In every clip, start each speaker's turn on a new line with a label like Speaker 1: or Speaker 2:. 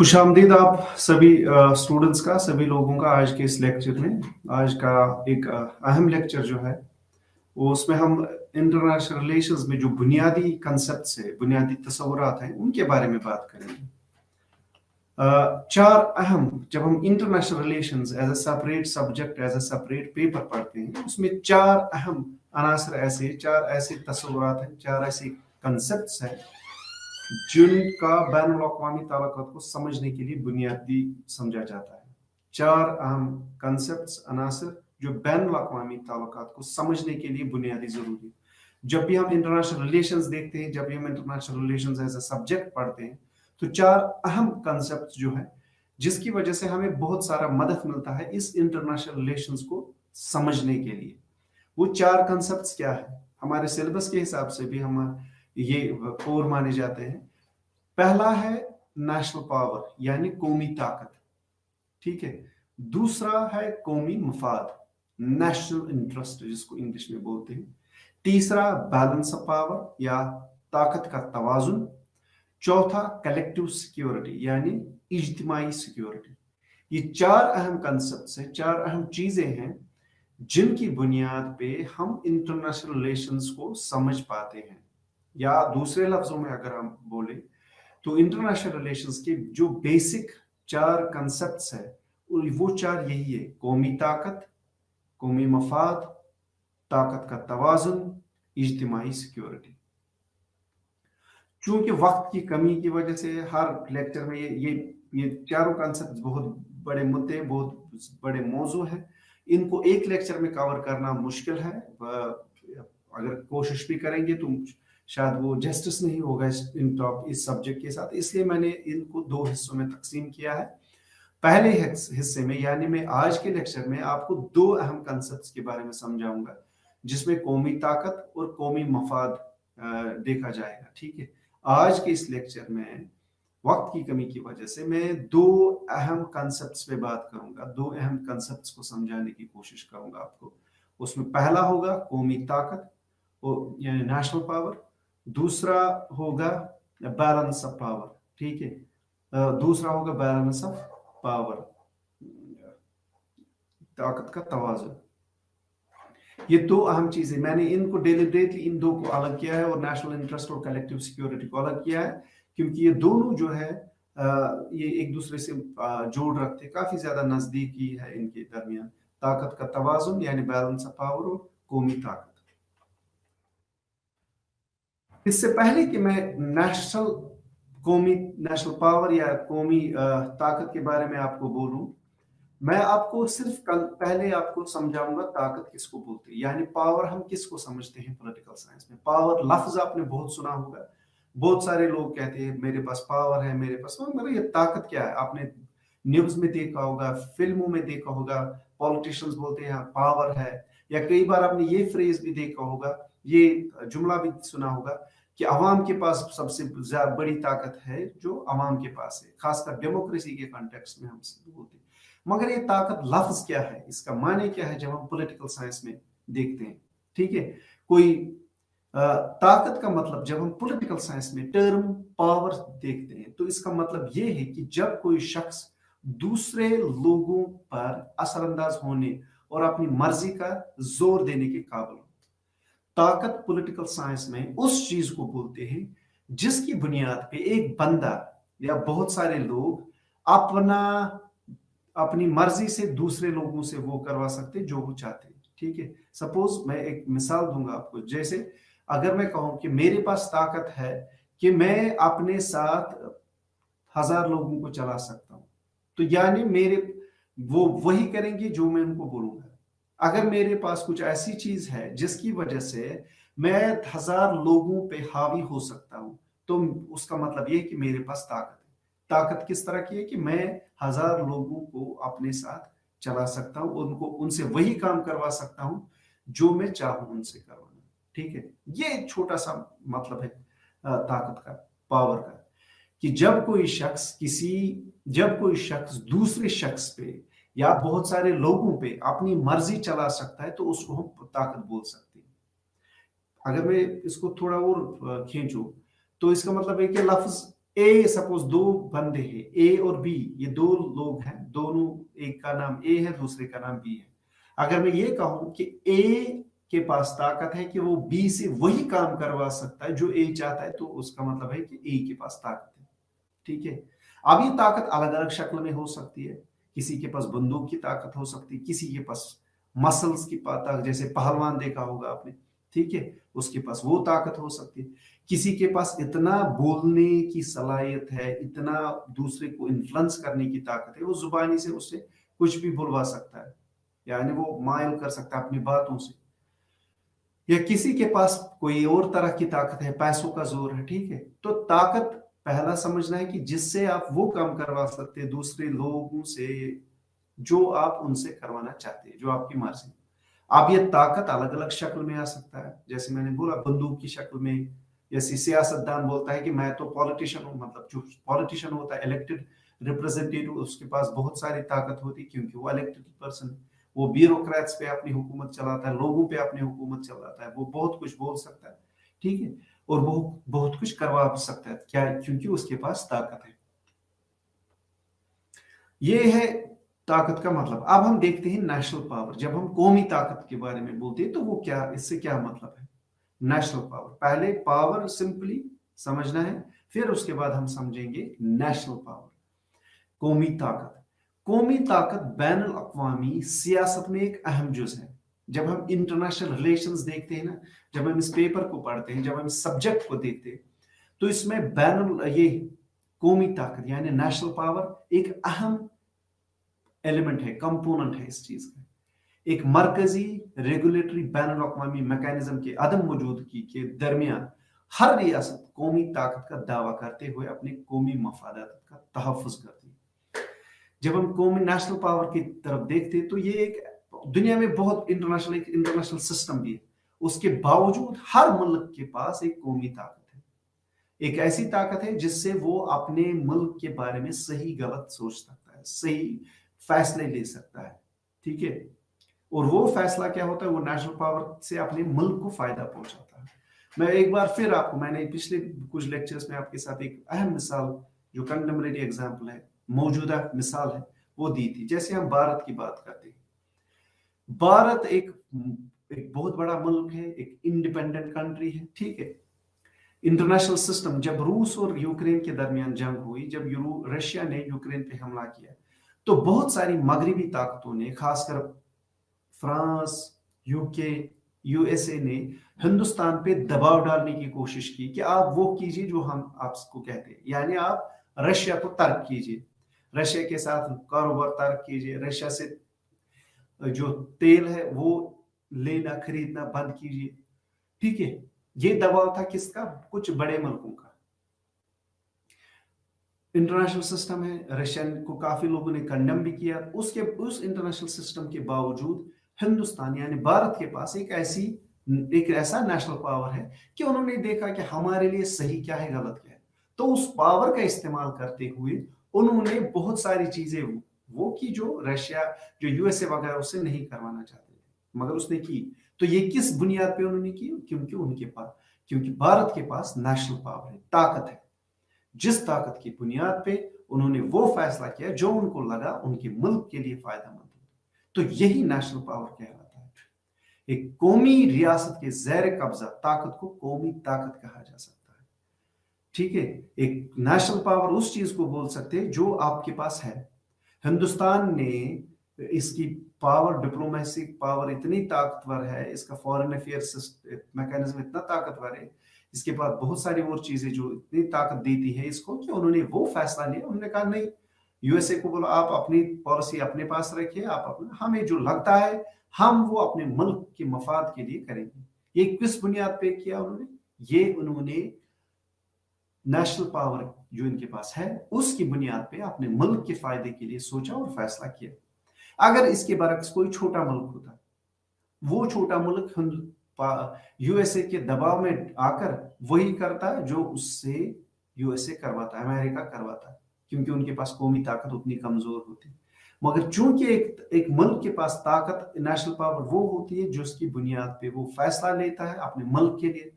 Speaker 1: खुश आमदीद आप सभी स्टूडेंट्स का, सभी लोगों का आज के इस लेक्चर में। आज का एक अहम लेक्चर जो है वो उसमें हम इंटरनेशनल रिलेशंस में जो बुनियादी कंसेप्ट्स है, बुनियादी तस्वुरात हैं, उनके बारे में बात करेंगे। चार अहम, जब हम international relations as a separate subject, as a separate paper पढ़ते हैं, उसमें चार अहम अनासर ऐसे, चार ऐसे तस्वुरात हैं, चार ऐसे कंसेप्ट्स हैं जिनका बैनुल अक़वामी ताल्लुकात को समझने के लिए बुनियादी समझा जाता है। चार अहम कंसेप्ट्स, अनासर जो बैनुल अक़वामी ताल्लुकात को समझने के लिए बुनियादी जरूरी है। जब भी हम इंटरनेशनल रिलेशंस देखते हैं, जब भी हम international relations as a subject पढ़ते हैं, तो चार अहम कंसेप्ट जो है जिसकी वजह से हमें बहुत सारा मदद मिलता है इस इंटरनेशनल रिलेशंस को समझने के लिए। वो चार कंसेप्ट्स क्या है? हमारे सिलेबस के हिसाब से भी हम ये कोर माने जाते हैं। पहला है नेशनल पावर यानी कौमी ताकत, ठीक है। दूसरा है कौमी मफाद, नेशनल इंटरेस्ट जिसको इंग्लिश में बोलते हैं। तीसरा बैलेंस ऑफ पावर या ताकत का तवाजुन। चौथा कलेक्टिव सिक्योरिटी यानी इज्तिमाई सिक्योरिटी। ये चार अहम कंसेप्ट हैं, चार अहम चीजें हैं जिनकी बुनियाद पे हम इंटरनेशनल रिलेशंस को समझ पाते हैं। या दूसरे लफ्जों में अगर हम बोले तो इंटरनेशनल रिलेशंस के जो बेसिक चार कंसेप्ट्स है वो चार यही है: कौमी ताकत, कौमी मफाद, ताकत का तवाजुन, इज्तिमाई सिक्योरिटी। चूंकि वक्त की कमी की वजह से हर लेक्चर में ये चारों कंसेप्ट बहुत बड़े मुद्दे, बहुत बड़े मौजू हैं, इनको एक लेक्चर में कवर करना मुश्किल है। अगर कोशिश भी करेंगे तो शायद वो जस्टिस नहीं होगा इस सब्जेक्ट के साथ, इसलिए मैंने इनको दो हिस्सों में तकसीम किया है। पहले हिस्से में यानी मैं आज के लेक्चर में आपको दो अहम कंसेप्ट्स के बारे में समझाऊंगा जिसमें कौमी ताकत और कौमी मफाद देखा जाएगा, ठीक है। आज के इस लेक्चर में वक्त की कमी की वजह से मैं दो अहम कंसेप्ट्स पे बात करूंगा, दो अहम कंसेप्ट्स को समझाने की कोशिश करूंगा आपको। उसमें पहला होगा कौमी ताकत यानी नेशनल पावर, दूसरा होगा बैलेंस ऑफ पावर, ठीक है। दूसरा होगा बैलेंस ऑफ पावर, ताकत का तवाज़ुन। ये दो अहम चीजें, मैंने इनको डेलिब्रेटली इन दो को अलग किया है और नेशनल इंटरेस्ट और कलेक्टिव सिक्योरिटी को अलग किया है, क्योंकि ये दोनों जो है ये एक दूसरे से जोड़ रखते, काफी ज्यादा नजदीकी है इनके दरमियान। ताकत का तवाज़ुन यानी बैलेंस ऑफ पावर और कौमी ताकत। इससे पहले कि मैं नेशनल पावर या कौमी ताकत के बारे में आपको बोलूं, मैं आपको सिर्फ पहले आपको समझाऊंगा ताकत किसको बोलते हैं, यानी पावर हम किसको समझते हैं पॉलिटिकल साइंस में। पावर लफ्ज आपने बहुत सुना होगा, बहुत सारे लोग कहते हैं मेरे पास पावर है, मेरे पास, मतलब ये ताकत क्या है? आपने न्यूज में देखा होगा, फिल्मों में देखा होगा, पॉलिटिशियंस बोलते हैं पावर है, या कई बार आपने ये फ्रेज भी देखा होगा, ये जुमला भी सुना होगा कि अवाम के पास सबसे बड़ी ताकत है जो अवाम के पास है, खासकर डेमोक्रेसी के कॉन्टेक्स्ट में हम बोलते हैं। मगर ये ताकत लफ्ज क्या है, इसका माने क्या है जब हम पॉलिटिकल साइंस में देखते हैं, ठीक है। कोई ताकत का मतलब जब हम पॉलिटिकल साइंस में टर्म पावर देखते हैं तो इसका मतलब ये है कि जब कोई शख्स दूसरे लोगों पर असरअंदाज होने और अपनी मर्जी का जोर देने के काबिल हो। ताकत पॉलिटिकल साइंस में उस चीज को बोलते हैं जिसकी बुनियाद पे एक बंदा या बहुत सारे लोग अपनी मर्जी से दूसरे लोगों से वो करवा सकते जो वो चाहते हैं, ठीक है। सपोज मैं एक मिसाल दूंगा आपको, जैसे अगर मैं कहूं कि मेरे पास ताकत है कि मैं अपने साथ 1000 लोगों को चला सकता हूं, तो यानी वो वही करेंगे जो मैं उनको बोलूंगा। अगर मेरे पास कुछ ऐसी चीज है जिसकी वजह से मैं 1000 लोगों पे हावी हो सकता हूं, तो उसका मतलब ये कि मेरे पास ताकत है। ताकत किस तरह की है कि मैं 1000 लोगों को अपने साथ चला सकता हूं, उनसे वही काम करवा सकता हूं जो मैं चाहूं उनसे करवाना, ठीक है। ये छोटा सा मतलब है ताकत का, पावर का, कि जब कोई शख्स दूसरे शख्स पे या बहुत सारे लोगों पे अपनी मर्जी चला सकता है तो उसको हम ताकत बोल सकते हैं। अगर मैं इसको थोड़ा और खींचूं तो इसका मतलब है कि लफ्ज ए सपोज दो बंदे हैं, ए और बी, ये दो लोग हैं, दोनों, एक का नाम ए है, दूसरे का नाम बी है। अगर मैं ये कहूं कि ए के पास ताकत है कि वो बी से वही काम करवा सकता है जो ए चाहता है, तो उसका मतलब है कि ए के पास ताकत है। ठीक है। अब ये ताकत अलग अलग शक्ल में हो सकती है। किसी के पास बंदूक की ताकत हो सकती है, किसी के पास मसल्स की ताकत, जैसे पहलवान देखा होगा आपने, ठीक है, उसके पास वो ताकत हो सकती है। किसी के पास इतना बोलने की सलाहियत है, इतना दूसरे को इन्फ्लुएंस करने की ताकत है, वो जुबानी से उससे कुछ भी बुलवा सकता है, यानी वो मायल कर सकता है अपनी बातों से। या किसी के पास कोई और तरह की ताकत है, पैसों का जोर है, ठीक है। तो ताकत पहला समझना है कि जिससे आप वो काम करवा सकते हैं दूसरे लोगों से जो आप उनसे करवाना चाहते हैं, जो आपकी मर्जी। अब ये ताकत अलग अलग शक्ल में आ सकता है, जैसे मैंने बोला बंदूक की शक्ल में। जैसे सियासतदान बोलता है कि मैं तो पॉलिटिशियन हूँ, मतलब जो पॉलिटिशियन होता है, इलेक्टेड रिप्रेजेंटेटिव, उसके पास बहुत सारी ताकत होती है क्योंकि वो इलेक्टेड पर्सन। वो ब्यूरोक्रेट्स पे अपनी हुकूमत चलाता है, लोगों पे अपनी हुकूमत चलाता है, वो बहुत कुछ बोल सकता है, ठीक है, और वो बहुत कुछ करवा सकता है, क्या, क्योंकि उसके पास ताकत है। ये है ताकत का मतलब। अब हम देखते हैं नेशनल पावर। जब हम कौमी ताकत के बारे में बोलते हैं तो वो क्या, इससे क्या मतलब है नेशनल पावर। पहले पावर सिंपली समझना है, फिर उसके बाद हम समझेंगे नेशनल पावर, कौमी ताकत। कौमी ताकत बैन अल-अक़वामी सियासत में एक अहम जुज़ है। जब हम इंटरनेशनल रिलेशंस देखते हैं ना, जब हम इस पेपर को पढ़ते हैं, जब हम इस सब्जेक्ट को देखते हैं, तो इसमें ये कौमी ताकत यानी नेशनल पावर एक अहम एलिमेंट है, कंपोनेंट है इस चीज का। एक मरकजी रेगुलेटरी बैन अल-अक़वामी मैकेनिज्म के अदम मौजूदगी के दरमियान हर रियासत कौमी ताकत का दावा करते हुए अपने कौमी मफादात का तहफ़्फ़ुज़ करती है। जब हम कौमी नेशनल पावर की तरफ देखते हैं तो ये एक दुनिया में बहुत इंटरनेशनल सिस्टम भी है, उसके बावजूद हर मुल्क के पास एक कौमी ताकत है, एक ऐसी ताकत है जिससे वो अपने मुल्क के बारे में सही गलत सोच सकता है, सही फैसले ले सकता है, ठीक है। और वो फैसला क्या होता है, वो नेशनल पावर से अपने मुल्क को फायदा पहुंचाता है। मैं एक बार फिर आपको, मैंने पिछले कुछ लेक्चर्स में आपके साथ एक अहम मिसाल, जो कंटेम्परेरी एग्जाम्पल है, मौजूदा मिसाल है, वो दी थी। जैसे हम भारत की बात करते हैं, भारत एक बहुत बड़ा मुल्क है, एक इंडिपेंडेंट कंट्री है, ठीक है। इंटरनेशनल सिस्टम, जब रूस और यूक्रेन के दरमियान जंग हुई, जब रशिया ने यूक्रेन पे हमला किया, तो बहुत सारी मगरबी ताकतों ने, खासकर फ्रांस, यूके, यूएसए ने हिंदुस्तान पे दबाव डालने की कोशिश की कि आप वो कीजिए जो हम आपको कहते हैं, यानी आप रशिया को तर्क कीजिए, रशिया के साथ कारोबार तर्क कीजिए, रशिया से जो तेल है वो लेना खरीदना बंद कीजिए, ठीक है। ये दबाव था किसका, कुछ बड़े मुल्कों का। इंटरनेशनल सिस्टम है, रशियन को काफी लोगों ने कंडेम भी किया। उस इंटरनेशनल सिस्टम के बावजूद हिंदुस्तान यानी भारत के पास एक ऐसा नेशनल पावर है कि उन्होंने देखा कि हमारे लिए सही क्या है, गलत क्या है, तो उस पावर का इस्तेमाल करते हुए उन्होंने बहुत सारी चीजें वो की जो रशिया, जो यूएसए वगैरह उससे नहीं करवाना चाहते थे, मगर उसने की। तो ये किस बुनियाद पे उन्होंने की, क्योंकि भारत के पास नेशनल पावर है, ताकत है, जिस ताकत की बुनियाद पे उन्होंने वो फैसला किया जो उनको लगा उनके मुल्क के लिए फायदेमंद हो। तो यही नेशनल पावर कहलाता है। एक कौमी रियासत के ज़ेर कब्जा ताकत को कौमी ताकत कहा जा सकता है, ठीक है। एक नेशनल पावर उस चीज को बोल सकते हैं जो आपके पास है। हिंदुस्तान ने इसकी पावर, डिप्लोमेटिक पावर इतनी ताकतवर है, इसका फॉरेन अफेयर्स मैकेनिज्म इतना ताकतवर है, इसके बाद बहुत सारी और चीजें जो इतनी ताकत देती है इसको, कि उन्होंने वो फैसला लिया, उन्होंने कहा नहीं, यूएसए को बोला आप अपनी पॉलिसी अपने पास रखिए, आप अपना, हमें जो लगता है हम वो अपने मुल्क के मफाद के लिए करेंगे। ये किस बुनियाद पे किया उन्होंने, ये उन्होंने नेशनल पावर जो इनके पास है उसकी बुनियाद पे अपने मुल्क के फायदे के लिए सोचा और फैसला किया। अगर इसके बरक्स कोई छोटा मुल्क होता, वो छोटा मुल्क यूएसए के दबाव में आकर वही करता है जो उससे यूएसए करवाता है, अमेरिका करवाता है, क्योंकि उनके पास कौमी ताकत उतनी कमजोर होती। मगर चूंकि एक मुल्क के पास ताकत, नेशनल पावर वो होती है जो उसकी बुनियाद पे वो फैसला लेता है, अपने मुल्क के लिए,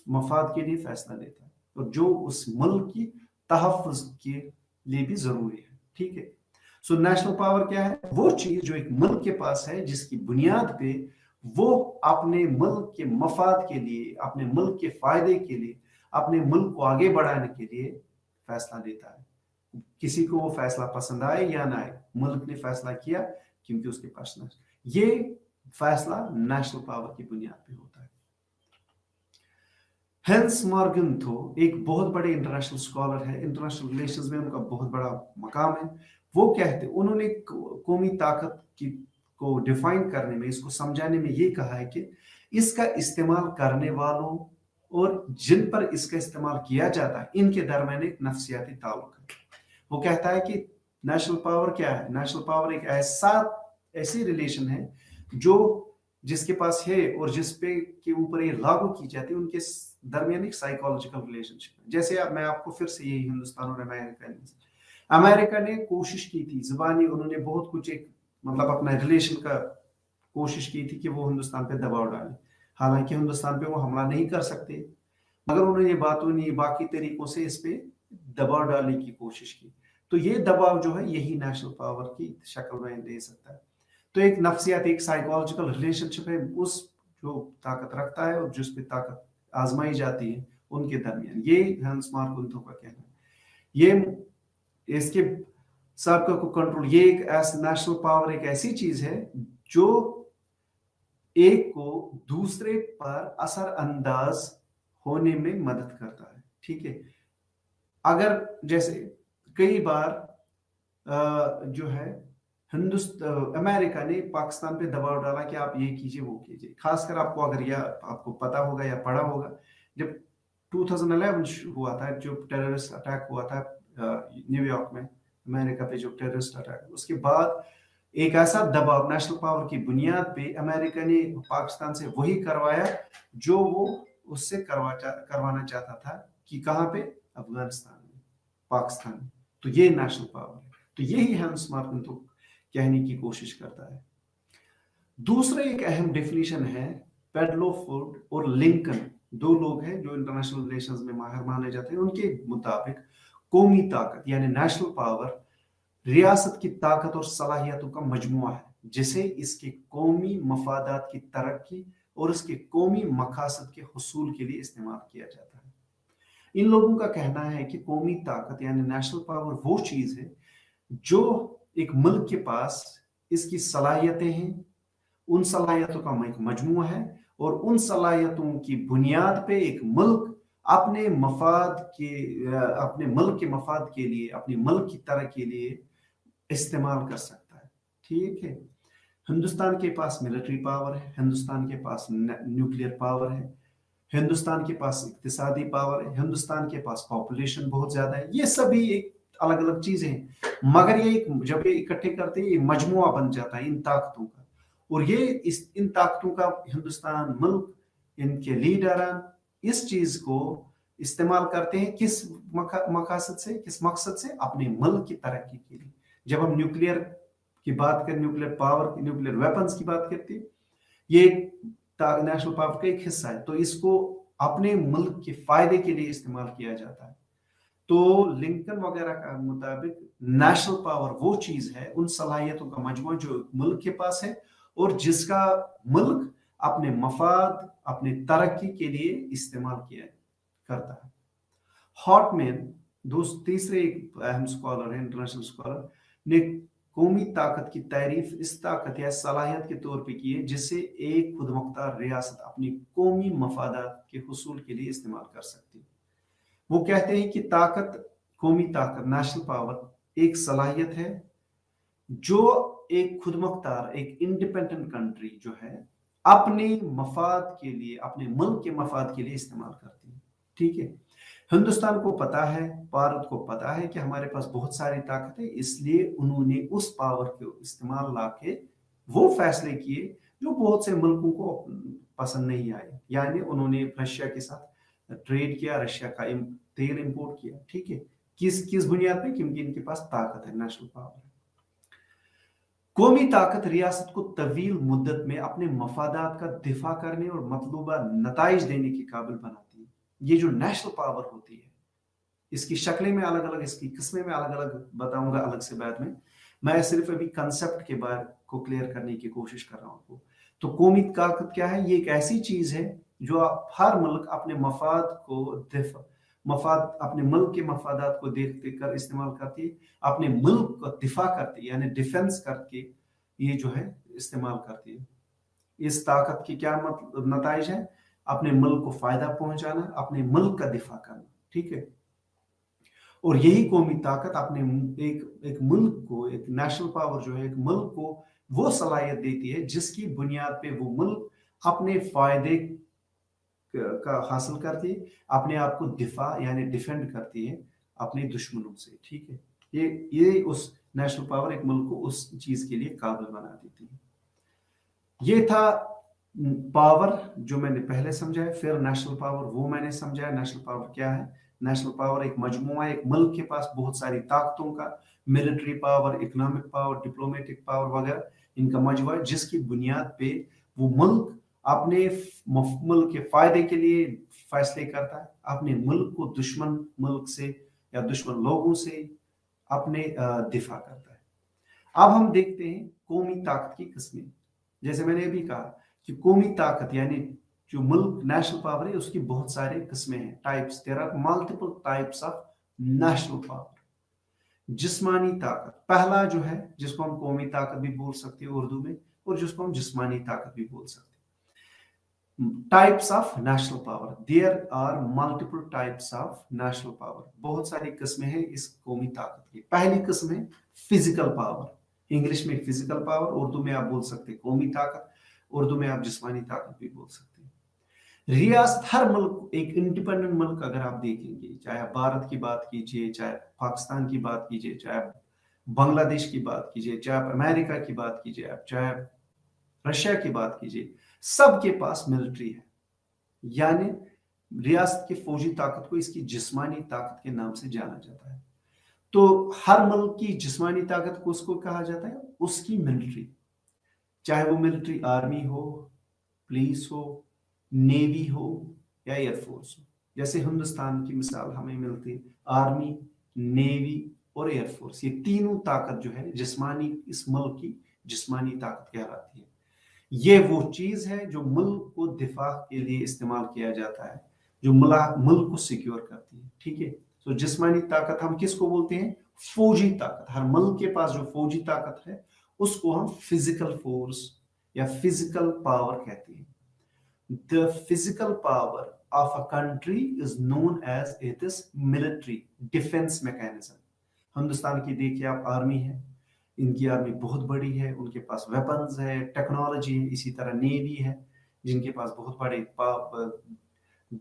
Speaker 1: मफाद के लिए फैसला लेता है, और जो उस मुल्क की तहफ़्फ़ुज़ के लिए भी ज़रूरी है, ठीक है। सो नेशनल पावर क्या है? वो चीज़ जो एक मुल्क के पास है, जिसकी बुनियाद पे वो अपने मुल्क के मफाद के लिए, अपने मुल्क के फ़ायदे के लिए, अपने मुल्क को आगे बढ़ाने के लिए फैसला लेता है। किसी को वो फैसला पसंद आए या ना आए, मुल्क ने फैसला किया क्योंकि उसके पास ये फैसला नेशनल पावर की बुनियाद पे होता है। हेंस मॉर्गन्थो एक बहुत बड़े इंटरनेशनल स्कॉलर है, इंटरनेशनल रिलेशंस में उनका बहुत बड़ा मकाम है। वो कहते, उन्होंने कौमी ताकत की को डिफाइन करने में, इसको समझाने में ये कहा है कि इसका इस्तेमाल करने वालों और जिन पर इसका इस्तेमाल किया जाता है, इनके दरमियान एक नफ्सियाती ताल्लुक है। वो कहता है कि नेशनल पावर क्या है? नेशनल पावर एक ऐसी रिलेशन है जो जिसके पास है और जिस पे के ऊपर ये लागू की जाती है, उनके दरमियान एक साइकोलॉजिकल रिलेशनशिप है। जैसे अब मैं आपको फिर से यही हिंदुस्तान और अमेरिका ने कोशिश की थी ज़बानी, उन्होंने बहुत कुछ एक मतलब अपना रिलेशन का कोशिश की थी कि वो हिंदुस्तान पे दबाव डाले। हालांकि हिंदुस्तान पे वो हमला नहीं कर सकते, मगर उन्होंने ये बाकी तरीकों से इस पे दबाव डालने की कोशिश की। तो ये दबाव जो है, यही नेशनल पावर की शक्ल में दे सकता है। तो एक नफ्सियाती, एक साइकोलॉजिकल रिलेशनशिप है उस जो ताकत रखता है और जिस पे ताकत आजमाई जाती है उनके दरमियान। ये हेंस मॉर्गन्थो का कहना है। ये इसके सबका को कंट्रोल, ये एक नेशनल पावर एक ऐसी चीज है जो एक को दूसरे पर असर अंदाज होने में मदद करता है, ठीक है। अगर जैसे कई बार जो है अमेरिका ने पाकिस्तान पे दबाव डाला कि आप ये कीजिए वो कीजिए, खासकर आपको अगर यह आपको पता होगा या पढ़ा होगा, जब 2011 हुआ था, जो टेररिस्ट अटैक हुआ था न्यूयॉर्क में, अमेरिका पे जो टेररिस्ट अटैक, उसके बाद एक ऐसा दबाव नेशनल पावर की बुनियाद पे अमेरिका ने पाकिस्तान से वही करवाया जो वो उससे करवाना चाहता था, कि कहाँ पे? अफगानिस्तान में, पाकिस्तान में। तो ये नेशनल पावर है। तो यही हेंस मॉर्गन्थो कहने की कोशिश करता है। दूसरा एक अहम डेफिनेशन है पेडलोफोर्ड और लिंकन, दो लोग हैं जो इंटरनेशनल रिलेशंस में माहिर माने जाते हैं। उनके मुताबिक कौमी ताकत यानी नेशनल पावर रियासत की ताकत और सलाहियतों का मजमुआ है, जिसे इसके कौमी मफादात की तरक्की और उसके कौमी मकासद के हुसूल के लिए इस्तेमाल किया जाता है। इन लोगों का कहना है कि कौमी ताकत यानी नेशनल पावर वो चीज है जो एक मुल्क के पास इसकी सलाहियतें हैं, उन सलाहियतों का एक मजमूआ है, और उन सलाहियतों की बुनियाद पे एक मुल्क अपने मुल्क के मफाद के लिए, अपने मुल्क की तरक्की के लिए इस्तेमाल कर सकता है, ठीक है। हिंदुस्तान के पास मिलिट्री पावर है, हिंदुस्तान के पास न्यूक्लियर पावर है, हिंदुस्तान के पास इक्तिसादी पावर है, हिंदुस्तान के पास पॉपुलेशन बहुत ज्यादा है। ये सभी एक अलग अलग चीजें हैं, मगर ये जब ये इकट्ठे करते हैं, ये मजमुआ बन जाता है इन ताकतों का। और ये इन ताकतों का हिंदुस्तान मुल्क, इनके लीडर इस चीज को इस्तेमाल करते हैं किस मकसद से, अपने मुल्क की तरक्की के लिए। जब हम न्यूक्लियर की बात करें, न्यूक्लियर पावर, न्यूक्लियर वेपन्स की बात करते हैं, ये नेशनल पावर का एक हिस्सा है, तो इसको अपने मुल्क के फायदे के लिए इस्तेमाल किया जाता है। तो लिंकन वगैरह का मुताबिक नेशनल पावर वो चीज है, उन सलाहियतों का मजमूआ जो मुल्क के पास है और जिसका मुल्क अपने मफाद, अपने तरक्की के लिए इस्तेमाल किया करता है। हॉटमैन तीसरे एक अहम स्कॉलर है, इंटरनेशनल स्कॉलर, ने कौमी ताकत की तारीफ इस ताकत या सलाहियत के तौर पे की है जिससे एक खुदमुख्तार रियासत अपनी कौमी मफादात के हुसूल के लिए इस्तेमाल कर सकती है। वो कहते हैं कि कौमी ताकत, नेशनल पावर एक सलाहियत है जो एक खुदमुख्तार, एक इंडिपेंडेंट कंट्री जो है अपने मफाद के लिए, अपने मुल्क के मफाद के लिए इस्तेमाल करती है, ठीक है। हिंदुस्तान को पता है, भारत को पता है कि हमारे पास बहुत सारी ताकत है, इसलिए उन्होंने उस पावर के इस्तेमाल लाके वो फैसले किए जो बहुत से मुल्कों को पसंद नहीं आए। यानी उन्होंने रशिया के साथ ट्रेड किया, रशिया का तेल इंपोर्ट किया, ठीक है। किस बुनियाद पे? क्योंकि इनके पास ताकत है, नेशनल पावर है। कौमी ताकत रियासत को तवील मुद्दत में अपने मफादात का दिफा करने और मतलूबा नताइज देने के काबिल बनाती है। ये जो नेशनल पावर होती है, اس کی شکلیں میں الگ الگ، اس کی قسمیں میں الگ الگ بتاؤں گا الگ سے بعد میں صرف ابھی کنسپٹ کے بارے کو کلیئر کرنے کی کوشش کر رہا ہوں آپ کو. تو قومی طاقت کیا ہے؟ یہ ایک ایسی چیز ہے جو ہر ملک اپنے مفاد کو اپنے ملک کے مفادات کو دیکھتے کر استعمال کرتی ہے، اپنے ملک کا دفاع کرتی ہے، یعنی ڈیفنس کر کے یہ جو ہے استعمال کرتی ہے. اس طاقت کی کیا نتائج ہے؟ اپنے ملک کو فائدہ پہنچانا، اپنے ملک کا دفاع کرنا. ٹھیک ہے. اور یہی قومی طاقت اپنے ایک ملک کو، ایک نیشنل پاور جو ہے ایک ملک کو وہ صلاحیت دیتی ہے جس کی بنیاد پہ وہ ملک اپنے فائدے کا حاصل کرتی ہے، اپنے آپ کو دفاع یعنی ڈیفینڈ کرتی ہے اپنے دشمنوں سے. ٹھیک ہے. یہ اس نیشنل پاور ایک ملک کو اس چیز کے لیے قابل بنا دیتی ہے. یہ تھا پاور جو میں نے پہلے سمجھایا. پھر نیشنل پاور وہ میں نے سمجھایا نیشنل پاور کیا ہے. نیشنل پاور ایک مجموعہ ہے، ایک ملک کے پاس بہت ساری طاقتوں کا، military power, economic power, diplomatic power وغیرہ، ان کا مجموعہ ہے جس کی بنیاد پہ وہ ملک اپنے ملک کے فائدے کے لیے فیصلے کرتا ہے، اپنے ملک کو دشمن ملک سے یا دشمن لوگوں سے اپنے دفاع کرتا ہے. اب ہم دیکھتے ہیں قومی طاقت کی قسمیں. جیسے میں نے ابھی کہا کہ قومی طاقت یعنی جو ملک نیشنل پاور ہے اس کی بہت سارے قسمیں ہیں، types. There are multiple types of national power. جسمانی طاقت پہلا جو ہے جس کو ہم قومی طاقت بھی بول سکتے ہیں اردو میں، اور جس کو ہم جسمانی طاقت بھی بول سکتے ہیں. Types of national power. There are multiple types of national power. بہت ساری قسمیں ہیں اس قومی طاقت کی. پہلی قسم ہے فزیکل پاور. انگلش میں فزیکل پاور، اردو میں آپ بول سکتے ہیں قومی طاقت، اردو میں آپ جسمانی طاقت بھی بول سکتے ہیں. ریاست، ہر ملک ایک انڈیپینڈنٹ ملک اگر آپ دیکھیں گے، چاہے آپ بھارت کی بات کیجئے، چاہے پاکستان کی بات کیجئے، چاہے آپ بنگلہ دیش کی بات کیجئے، چاہے آپ امریکہ کی بات کیجئے، چاہے آپ رشیا کی بات کیجئے، سب کے پاس ملٹری ہے. یعنی ریاست کی فوجی طاقت کو اس کی جسمانی طاقت کے نام سے جانا جاتا ہے. تو ہر ملک کی جسمانی طاقت کو اس کو کہا جاتا ہے اس کی ملٹری. چاہے وہ ملٹری آرمی ہو، پولیس ہو، نیوی ہو یا ایئر فورس ہو. جیسے ہندوستان کی مثال ہمیں ملتی ہے، آرمی، نیوی اور ایئر فورس. یہ تینوں طاقت جو ہے جسمانی، اس ملک کی جسمانی طاقت کہلاتی ہے. یہ وہ چیز ہے جو ملک کو دفاع کے لیے استعمال کیا جاتا ہے، جو ملک کو سیکیور کرتی ہے. ٹھیک ہے. تو جسمانی طاقت ہم کس کو بولتے ہیں؟ فوجی طاقت. ہر ملک کے پاس جو فوجی طاقت ہے اس کو ہم فزیکل فورس یا فزیکل پاور کہتے ہیں. The physical power of a country is known as its military defense mechanism. Hindustan کی دیکھیے آپ آرمی ہے، ان کی آرمی بہت بڑی ہے، ان کے پاس ویپنز ہے، ٹیکنالوجی ہے. اسی طرح نیوی ہے جن کے پاس بہت بڑے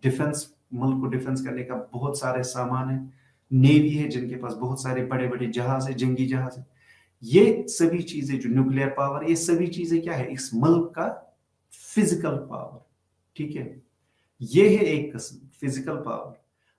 Speaker 1: ڈیفنس، ملک کو ڈیفنس کرنے کا بہت سارے سامان ہیں. نیوی ہے جن کے پاس بہت سارے بڑے بڑے جہاز ہیں، جنگی جہاز ہیں. یہ سبھی چیزیں جو نیوکلیئر پاور، یہ سبھی چیزیں کیا ہے؟ اس ملک کا فزیکل پاور. ٹھیک ہے. یہ ہے ایک قسم فزیکل پاور.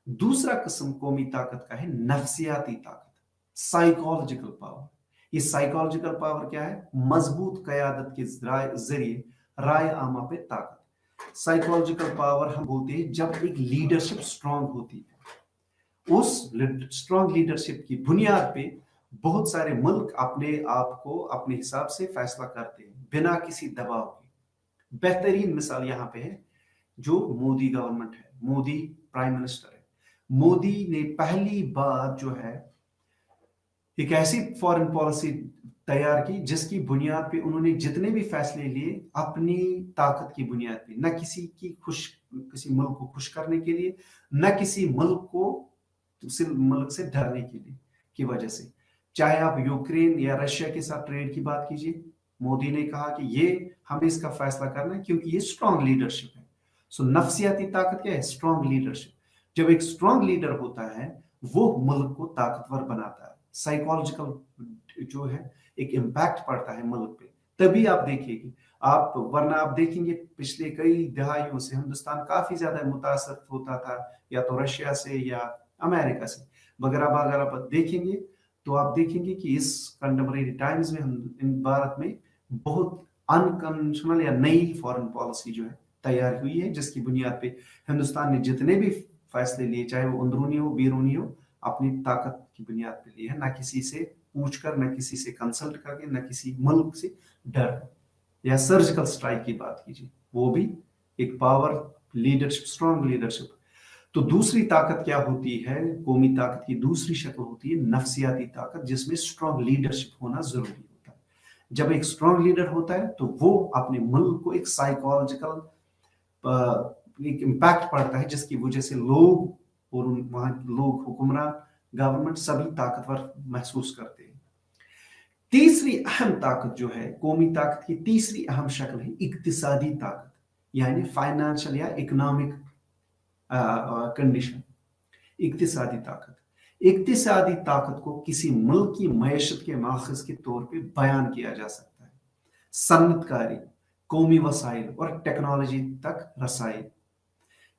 Speaker 1: دوسرا قسم قومی طاقت کا ہے نفسیاتی طاقت، سائیکولوجیکل پاور. یہ سائیکولوجیکل پاور کیا ہے؟ مضبوط قیادت کے ذریعے رائے عامہ پہ طاقت. سائیکولوجیکل پاور ہم بولتے ہیں جب ایک لیڈرشپ سٹرونگ ہوتی ہے، اس سٹرونگ لیڈرشپ کی بنیاد پہ بہت سارے ملک اپنے آپ کو اپنے حساب سے فیصلہ کرتے ہیں بنا کسی دباؤ کے. بہترین مثال یہاں پہ ہے جو مودی گورنمنٹ ہے، مودی پرائم منسٹر ہے. مودی نے پہلی بار جو ہے ایک ایسی فارن پالیسی تیار کی جس کی بنیاد پہ انہوں نے جتنے بھی فیصلے لیے اپنی طاقت کی بنیاد پہ، نہ کسی ملک کو خوش کرنے کے لیے، نہ کسی ملک سے ڈرنے کے لیے کی وجہ سے. چاہے آپ یوکرین یا رشیا کے ساتھ ٹریڈ کی بات کیجیے، مودی نے کہا کہ یہ ہمیں اس کا فیصلہ کرنا ہے کیونکہ یہ اسٹرانگ لیڈرشپ ہے. سو نفسیاتی طاقت کیا ہے؟ Strong leadership. جب ایک اسٹرانگ لیڈر ہوتا ہے وہ ملک کو طاقتور بناتا ہے. سائیکولوجیکل جو ہے ایک امپیکٹ پڑتا ہے ملک پہ. تبھی آپ دیکھیں گے، ورنہ آپ دیکھیں گے پچھلے کئی دہائیوں سے ہندوستان کافی زیادہ متاثر ہوتا تھا یا تو رشیا سے یا امریکہ سے. مگر اب اگر آپ دیکھیں گے تو آپ دیکھیں گے کہ اس کنٹمپریری ٹائمز میں بھارت میں بہت انکنونشنل یا نئی فارن پالیسی جو ہے تیار ہوئی ہے جس کی بنیاد پہ ہندوستان نے جتنے بھی فیصلے لیے، چاہے وہ اندرونی ہو بیرونی ہو، اپنی طاقت کی بنیاد پہ لی ہے, نہ کسی سے پوچھ کر, نہ کسی سے کنسلٹ کر کے, نہ کسی ملک سے ڈر. یا سرجیکل اسٹرائک کی بات کیجیے, وہ بھی ایک پاور, لیڈرشپ, اسٹرانگ لیڈرشپ. تو دوسری طاقت کیا ہوتی ہے, قومی طاقت کی دوسری شکل ہوتی ہے نفسیاتی طاقت, جس میں اسٹرانگ لیڈرشپ ہونا ضروری ہوتا ہے. جب ایک اسٹرانگ لیڈر ہوتا ہے تو وہ اپنے ملک کو ایک سائیکولوجیکل ایک امپیکٹ پڑتا ہے, جس کی وجہ سے لوگ اور وہاں لوگ, حکمران, گورنمنٹ سبھی طاقتور محسوس کرتے ہیں. تیسری اہم طاقت جو ہے, قومی طاقت کی تیسری اہم شکل ہے اقتصادی طاقت, یعنی فائنانشل یا اکنامک کنڈیشن. اقتصادی طاقت, اقتصادی طاقت کو کسی ملک کی معیشت کے ماخذ کے طور پہ بیان کیا جا سکتا ہے. صنعت کاری, قومی وسائل اور ٹیکنالوجی تک رسائی.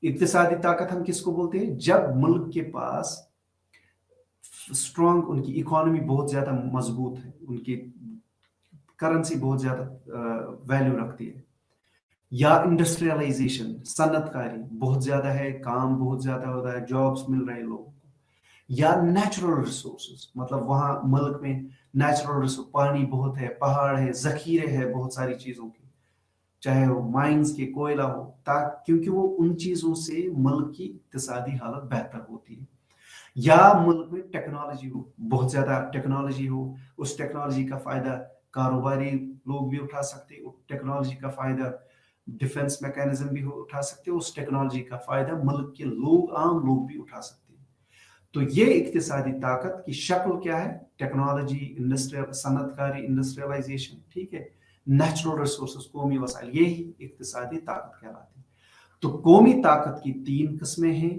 Speaker 1: اقتصادی طاقت ہم کس کو بولتے ہیں؟ جب ملک کے پاس اسٹرانگ, ان کی اکانومی بہت زیادہ مضبوط ہے, ان کی کرنسی بہت زیادہ ویلیو رکھتی ہے, یا انڈسٹریلائزیشن, صنعت کاری بہت زیادہ ہے, کام بہت زیادہ ہوتا ہے, جابس مل رہے ہیں لوگوں کو, یا نیچرل ریسورسز, مطلب وہاں ملک میں نیچرل ریسورس, پانی بہت ہے, پہاڑ ہے, ذخیرے ہے بہت ساری چیزوں کے, چاہے وہ مائنز کے, کوئلہ ہو, کیونکہ وہ ان چیزوں سے ملک کی اقتصادی حالت بہتر ہوتی ہے. یا ملک میں ٹیکنالوجی ہو, بہت زیادہ ٹیکنالوجی ہو, اس ٹیکنالوجی کا فائدہ کاروباری لوگ بھی اٹھا سکتے, ٹیکنالوجی کا فائدہ ڈیفنس میکانزم بھی اٹھا سکتے, اس ٹیکنالوجی کا فائدہ ملک کے لوگ, عام لوگ بھی اٹھا سکتے ہیں. تو یہ اقتصادی طاقت کی شکل کیا ہے؟ ٹیکنالوجی, صنعت کاری, انڈسٹریلائزیشن, ٹھیک ہے, نیچرل ریسورسز, قومی وسائل, یہی اقتصادی طاقت کہلاتی ہے. تو قومی طاقت کی 3 قسمیں ہیں,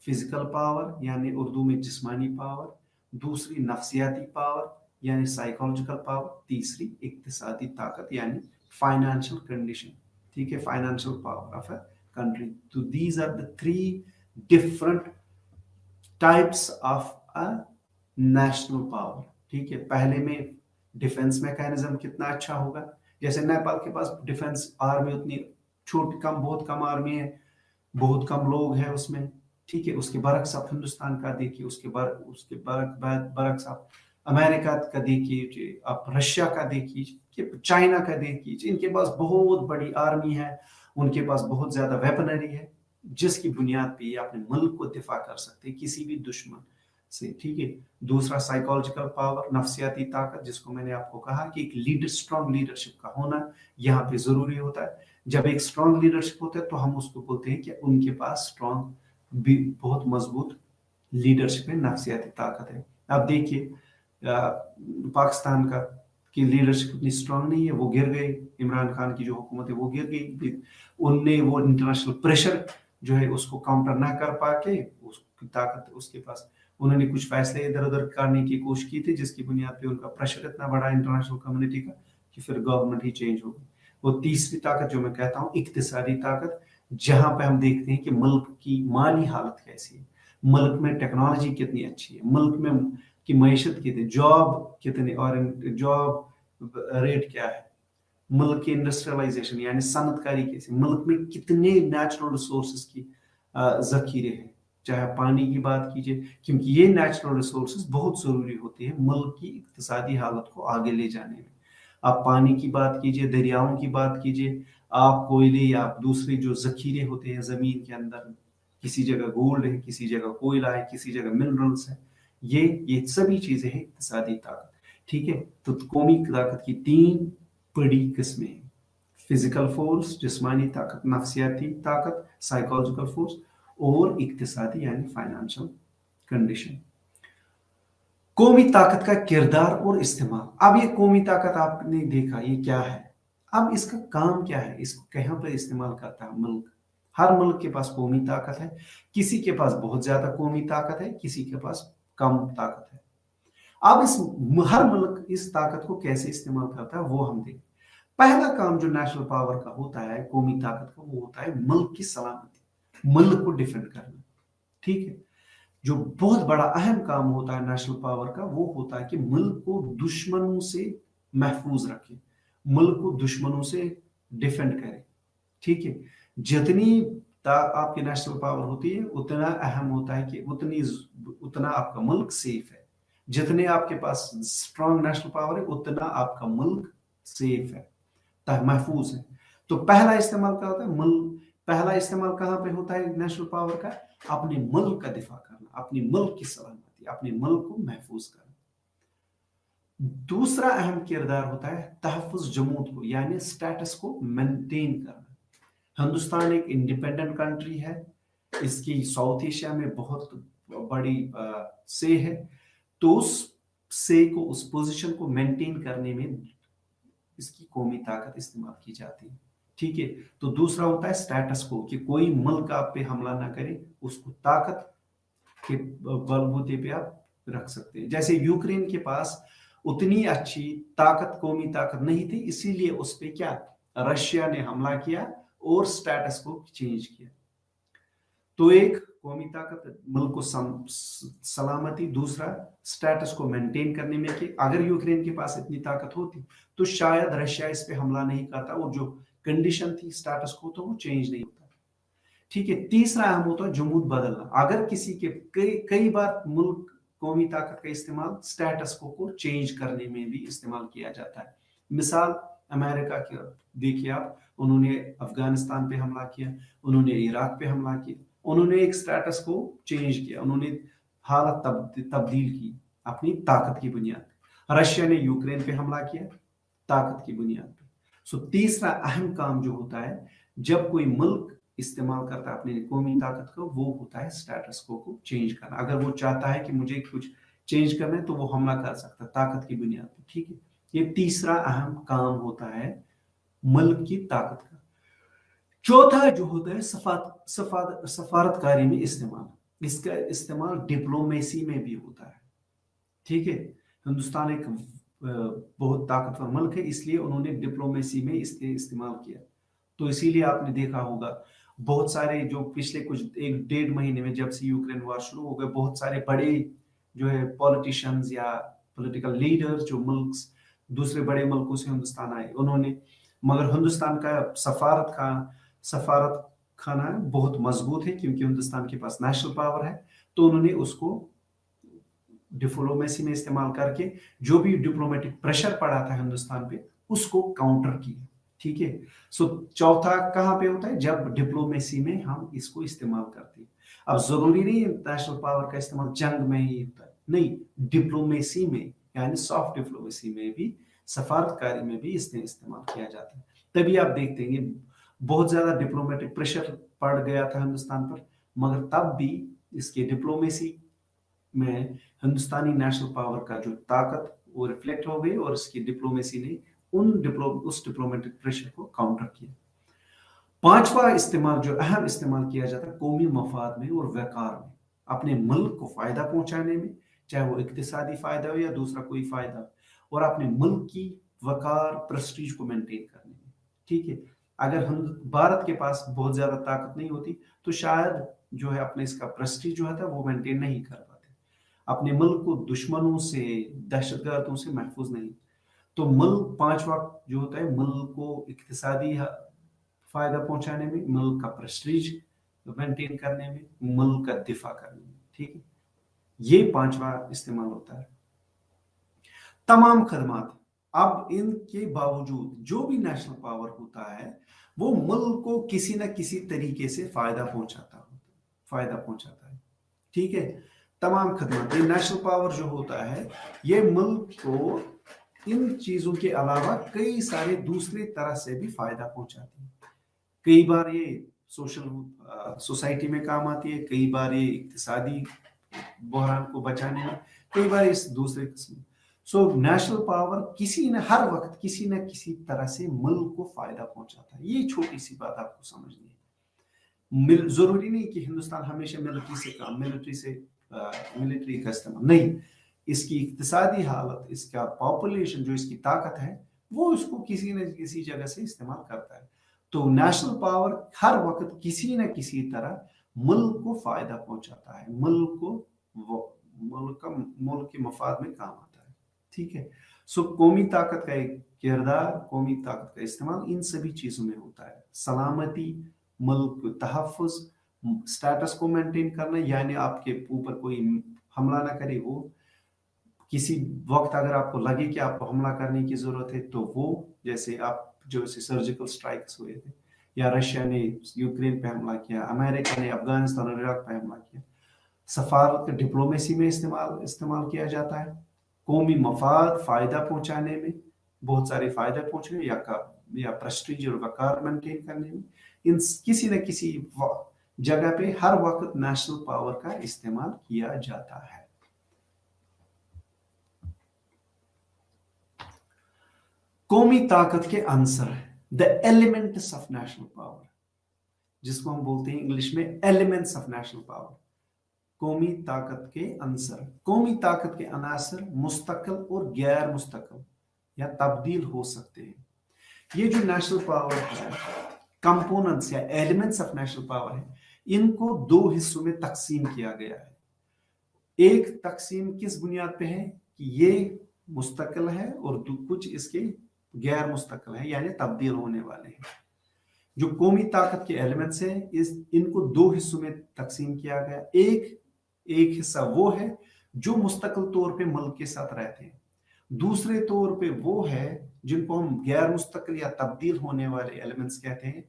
Speaker 1: فزیکل پاور یعنی اردو میں جسمانی پاور, دوسری نفسیاتی پاور یعنی سائیکولوجیکل پاور, تیسری اقتصادی طاقت یعنی فائنانشل کنڈیشن, ٹھیک ہے, financial power of a country. تو these are the 3 different types of a national power, ٹھیک ہے. پہلے میں ڈیفنس میکانزم کتنا اچھا ہوگا, جیسے نیپال کے پاس ڈیفنس آرمی اتنی چھوٹی, بہت کم آرمی ہے, بہت کم لوگ ہیں اس میں, ٹھیک ہے. اس کے برعکس آپ ہندوستان کا دیکھیے, اس کے برعکس آپ امریکہ کا دیکھیے, آپ رشیا کا دیکھیے, چائنا کا دیکھیے, ان کے پاس بہت بڑی آرمی ہے, ان کے پاس بہت زیادہ ویپنری ہے, جس کی بنیاد پہ یہ اپنے ملک کو دفاع کر سکتے کسی بھی دشمن سے, ٹھیک ہے. دوسرا سائیکولوجیکل پاور, نفسیاتی طاقت, جس کو میں نے آپ کو کہا کہ ایک اسٹرانگ لیڈرشپ کا ہونا یہاں پہ ضروری ہوتا ہے. جب ایک اسٹرانگ لیڈرشپ ہوتا ہے تو ہم اس کو بولتے ہیں کہ ان کے پاس اسٹرانگ, بہت مضبوط لیڈرشپ ہے, نفسیاتی طاقت ہے. اب دیکھیے پاکستان کا کی لیڈرشپ اتنی اسٹرانگ نہیں ہے, وہ گر گئے, عمران خان کی جو حکومت ہے وہ گر گئی. ان نے وہ انٹرنیشنل پریشر جو ہے اس کو کاؤنٹر نہ کر پا کے, اس کی طاقت اس کے پاس, انہوں نے کچھ فیصلے ادھر ادھر کرنے کی کوشش کی تھی, جس کی بنیاد پہ ان کا پریشر اتنا بڑا انٹرنیشنل کمیونٹی کا کہ پھر گورنمنٹ ہی چینج ہو گئی. وہ تیسری طاقت جو میں کہتا ہوں اقتصادی طاقت, جہاں پہ ہم دیکھتے ہیں کہ ملک کی مالی حالت کیسی ہے, ملک میں ٹیکنالوجی کتنی اچھی ہے, ملک میں کی معیشت کتنی, جاب کتنے, اور جاب ریٹ کیا ہے, ملک کی انڈسٹریلائزیشن یعنی صنعت کاری کیسی, ملک میں کتنے نیچرل ریسورسز کی ذخیرے ہیں, چاہے پانی کی بات کیجیے, کیونکہ یہ نیچرل ریسورسز بہت ضروری ہوتے ہیں ملک کی اقتصادی حالت کو آگے لے جانے میں. آپ پانی کی بات کیجیے, دریاؤں کی بات کیجیے, آپ کوئلے یا دوسرے جو ذخیرے ہوتے ہیں زمین کے اندر, کسی جگہ گولڈ ہے, کسی جگہ کوئلہ ہے, کسی جگہ منرلز ہے, یہ سبھی چیزیں ہیں اقتصادی طاقت, ٹھیک ہے. تو قومی طاقت کی 3 بڑی قسمیں ہیں, فزیکل فورس جسمانی طاقت, نفسیاتی طاقت سائیکولوجیکل فورس, اور اقتصادی یعنی فائنانشل کنڈیشن. قومی طاقت کا کردار اور استعمال. اب یہ قومی طاقت آپ نے دیکھا یہ کیا ہے, اب اس کا کام کیا ہے, اس کو کہاں پر استعمال کرتا ہے ملک. ہر ملک کے پاس قومی طاقت ہے, کسی کے پاس بہت زیادہ قومی طاقت ہے, کسی کے پاس کم طاقت ہے. اب ہر ملک اس طاقت کو کیسے استعمال کرتا ہے وہ ہم دیکھیں. پہلا کام جو نیشنل پاور کا ہوتا ہے, قومی طاقت کا, وہ ہوتا ہے ملک کی سلامتی, ملک کو ڈیفینڈ کرنا, ٹھیک ہے. جو بہت بڑا اہم کام ہوتا ہے نیشنل پاور کا, وہ ہوتا ہے کہ ملک کو دشمنوں سے محفوظ رکھے, ملک کو دشمنوں سے ڈیفینڈ کرے, ٹھیک ہے. جتنی آپ کی نیشنل پاور ہوتی ہے اتنا اہم ہوتا ہے کہ उतना आपका मुल्क सेफ है। जितने आपके पास स्ट्रॉन्ग नेशनल पावर है उतना आपका मुल्क सेफ है, महफूज है। तो पहला इस्तेमाल क्या होता है? पहला इस्तेमाल कहाँ पे होता है नेशनल पावर का? अपने मुल्क का दिफा करना, अपने मुल्क की सलामती, अपने मुल्क को महफूज करना। दूसरा अहम किरदार होता है तहफ़्फ़ुज़ जमूद को, यानी स्टेटस को मेंटेन करना। हिंदुस्तान एक इंडिपेंडेंट कंट्री है, इसकी साउथ एशिया में बहुत बड़ी से है, तो उस से को, उस पोजीशन को मेंटेन करने में इसकी कौमी ताकत इस्तेमाल की जाती है। ठीक है, तो दूसरा होता है स्टेटस को, कि कोई मुल्क आप पे हमला ना करे, उसको ताकत के बलबूते पे आप रख सकते हैं। जैसे यूक्रेन के पास उतनी अच्छी ताकत, कौमी ताकत नहीं थी, इसीलिए उस पे क्या रशिया ने हमला किया और स्टेटस को चेंज किया। तो एक कौमी ताकत, मुल्क को सलामती, दूसरा स्टेटस को मेंटेन करने में, कि अगर यूक्रेन के पास इतनी ताकत होती तो शायद रशिया इस पे हमला नहीं करता, और जो कंडीशन थी स्टेटस को, तो वो चेंज नहीं होता। ठीक है, तीसरा अहम होता है जमूद बदलना। अगर किसी के कई बार मुल्क कौमी ताकत का इस्तेमाल स्टेटस को चेंज करने में भी इस्तेमाल किया जाता है। मिसाल अमेरिका की देखिए आप, उन्होंने अफगानिस्तान पे हमला किया, उन्होंने इराक पे हमला किया, उन्होंने एक स्टेटस को चेंज किया, उन्होंने हालत तब्दील की अपनी ताकत की बुनियाद पे। रशिया ने यूक्रेन पे हमला किया ताकत की बुनियाद पे। सो तीसरा अहम काम जो होता है जब कोई मुल्क इस्तेमाल करता है अपनी कौमी ताकत को, वो होता है स्टेटस को चेंज करना। अगर वो चाहता है कि मुझे कुछ चेंज करना है तो वो हमला कर सकता है ताकत की बुनियाद पे। ठीक है, ये तीसरा अहम काम होता है मुल्क की ताकत का। चौथा जो होता है सफारतकारी में इस्तेमाल। इसका इस्तेमाल डिप्लोमेसी में भी होता है। ठीक है, हिंदुस्तान एक बहुत ताकतवर मुल्क है, इसलिए उन्होंने डिप्लोमेसी में इसके इस्तेमाल किया। तो इसीलिए आपने देखा होगा बहुत सारे जो पिछले कुछ 1-1.5 महीने में जब से यूक्रेन वार शुरू हो गए, बहुत सारे बड़े जो है पॉलिटिशियंस या पॉलिटिकल लीडर्स जो मुल्क दूसरे बड़े मुल्कों से हिंदुस्तान आए, उन्होंने, मगर हिंदुस्तान का सफारत खाना बहुत मजबूत है क्योंकि हिंदुस्तान के पास नेशनल पावर है, तो उन्होंने उसको डिप्लोमेसी में इस्तेमाल करके जो भी डिप्लोमेटिक प्रेशर पड़ा था हिंदुस्तान पे उसको काउंटर किया। ठीक है, सो चौथा कहाँ पे होता है? जब डिप्लोमेसी में हम इसको इस्तेमाल करते हैं। अब जरूरी नहीं नेशनल पावर का इस्तेमाल जंग में ही होता है, नहीं, डिप्लोमेसी में, यानी सॉफ्ट डिप्लोमेसी में भी, सफारतकारी में भी इसने इस्तेमाल किया जाता है। तभी आप देखते हैं बहुत ज्यादा डिप्लोमेटिक प्रेशर पड़ गया था हिंदुस्तान पर, मगर तब भी इसके डिप्लोमेसी में हिंदुस्तानी नेशनल पावर का जो ताकत वो रिफ्लेक्ट हो गई और इसकी डिप्लोमेसी ने उस डिप्लोमेटिक प्रेशर को काउंटर किया। पांचवा इस्तेमाल, जो अहम इस्तेमाल किया जाता है कौमी मफाद में और वकार में, अपने मुल्क को फायदा पहुंचाने में, चाहे वो इक्तिसादी फायदा हो या दूसरा कोई फायदा, और अपने मुल्क की वकार प्रेस्टीज को मेंटेन करने में। ठीक है, अगर हम भारत के पास बहुत ज्यादा ताकत नहीं होती तो शायद जो है अपने इसका प्रेस्टीज जो है वो मेंटेन नहीं कर पाते, अपने मुल्क को दुश्मनों से, दहशतगर्दों से महफूज नहीं। तो मुल्क, पांचवा जो होता है, मुल्क को इक्तिसादी फायदा पहुंचाने में, मुल्क का प्रेस्टीज मेंटेन करने में, मुल्क का दिफा करने में। ठीक है, ये पांचवा इस्तेमाल होता है। तमाम खदमात, अब इनके बावजूद जो भी नेशनल पावर होता है वो मुल्क को किसी न किसी तरीके से फायदा पहुंचाता है। ठीक है, तमाम खदमात, ये नेशनल पावर जो होता है ये मुल्क को इन चीजों के अलावा कई सारे दूसरे तरह से भी फायदा पहुंचाती है। कई बार ये सोशल सोसाइटी में काम आती है, कई बार ये इक्तिसादी बहरान को बचाने में, कई बार इस दूसरे किस्म। सो नेशनल पावर हर वक्त किसी न किसी तरह से मुल्क को फायदा पहुंचाता है। ये छोटी सी बात आपको समझनी है। जरूरी नहीं कि हिंदुस्तान हमेशा मिलिट्री का इस्तेमाल नहीं, इसकी इक्तिसादी हालत, इसका पॉपुलेशन, जो इसकी ताकत है, वो इसको किसी न किसी जगह से इस्तेमाल करता है। तो नेशनल पावर हर वक्त किसी न किसी तरह मुल्क को फायदा पहुंचाता है, मुल्क के मफाद में काम आता है। ठीक है, सो कौमी ताकत का एक किरदार, कौमी ताकत का इस्तेमाल इन सभी चीजों में होता है। सलामती, मुल्क तहफ़्फ़ुज़, स्टेटस को मेंटेन करना, यानी आपके ऊपर कोई हमला ना करे, वो किसी वक्त अगर आपको लगे कि आपको हमला करने की जरूरत है तो वो, जैसे आप जो से सर्जिकल स्ट्राइक्स हुए थे, या रशिया ने यूक्रेन पे हमला किया, अमेरिका ने अफगानिस्तान और इराक पे हमला किया, सफारत डिप्लोमेसी में इस्तेमाल किया जाता है, कौमी मफाद फायदा पहुंचाने में, बहुत सारे फायदे पहुंचने या प्रेस्टीज और वकार मेंटेन करने में, इन किसी न किसी जगह पे हर वक्त नेशनल पावर का इस्तेमाल किया जाता है। कौमी ताकत के Ansar, the elements of national power, जिसको हम बोलते हैं इंग्लिश में एलिमेंट्स ऑफ नेशनल पावर। कौमी ताकत के अंसर, कौमी ताकत के अनासर मुस्तकिल और गैर मुस्तकिल या तब्दील हो सकते हैं। ये जो नेशनल पावर है, कंपोनेंट्स या एलिमेंट्स ऑफ नेशनल पावर है, इनको दो हिस्सों में तकसीम किया गया है। एक तकसीम किस बुनियाद पे है कि ये मुस्तकिल है और कुछ इसके गैर मुस्तकिल है, यानी तब्दील होने वाले हैं। जो कौमी ताकत के एलिमेंट्स हैं, इनको दो हिस्सों में तकसीम किया गया। एक हिस्सा वो है जो मुस्तकिल तौर पे मुल्क के साथ रहते हैं, दूसरे तौर पे वो है जिनको हम गैर मुस्तकिल या तब्दील होने वाले एलिमेंट्स कहते हैं,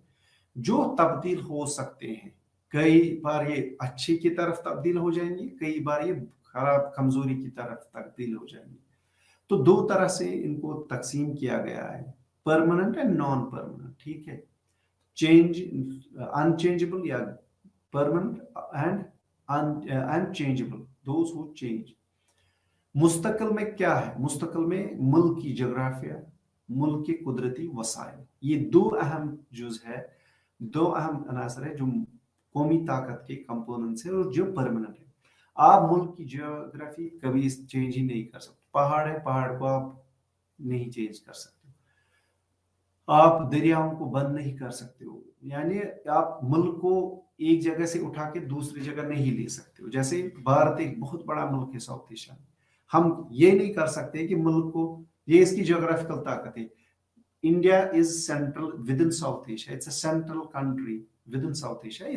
Speaker 1: जो तब्दील हो सकते हैं। कई बार ये अच्छे की तरफ तब्दील हो जाएंगे, कई बार ये खराब कमजोरी की तरफ तब्दील हो जाएंगे। तो दो तरह से इनको तकसीम किया गया है, परमानेंट एंड नॉन परमानेंट, ठीक है। चेंज, अनचेंजेबल या permanent, and unchangeable, those who change. मुस्तकिल में क्या है? मुस्तकिल में मुल्क की जोग्राफिया, मुल्क के कुदरती वसाइल, ये दो अहम जुज है, दो अहम अनासर है जो कौमी ताकत के कंपोनेंट्स है और जो परमानेंट है। आप मुल्क की जियोग्राफी कभी चेंज ही नहीं कर सकते। पहाड़ है, पहाड़ को आप नहीं चेंज कर सकते, आप दरियाओं को बंद नहीं कर सकते हो, यानी आप मुल्क को एक जगह से उठा के दूसरी जगह नहीं ले सकते हो। जैसे भारत एक बहुत बड़ा मुल्क है साउथ एशिया में, हम ये नहीं कर सकते कि मुल्क को, ये इसकी जियोग्राफिकल ताकत है, India is central with in south Asia, it's a central country with in south Asia,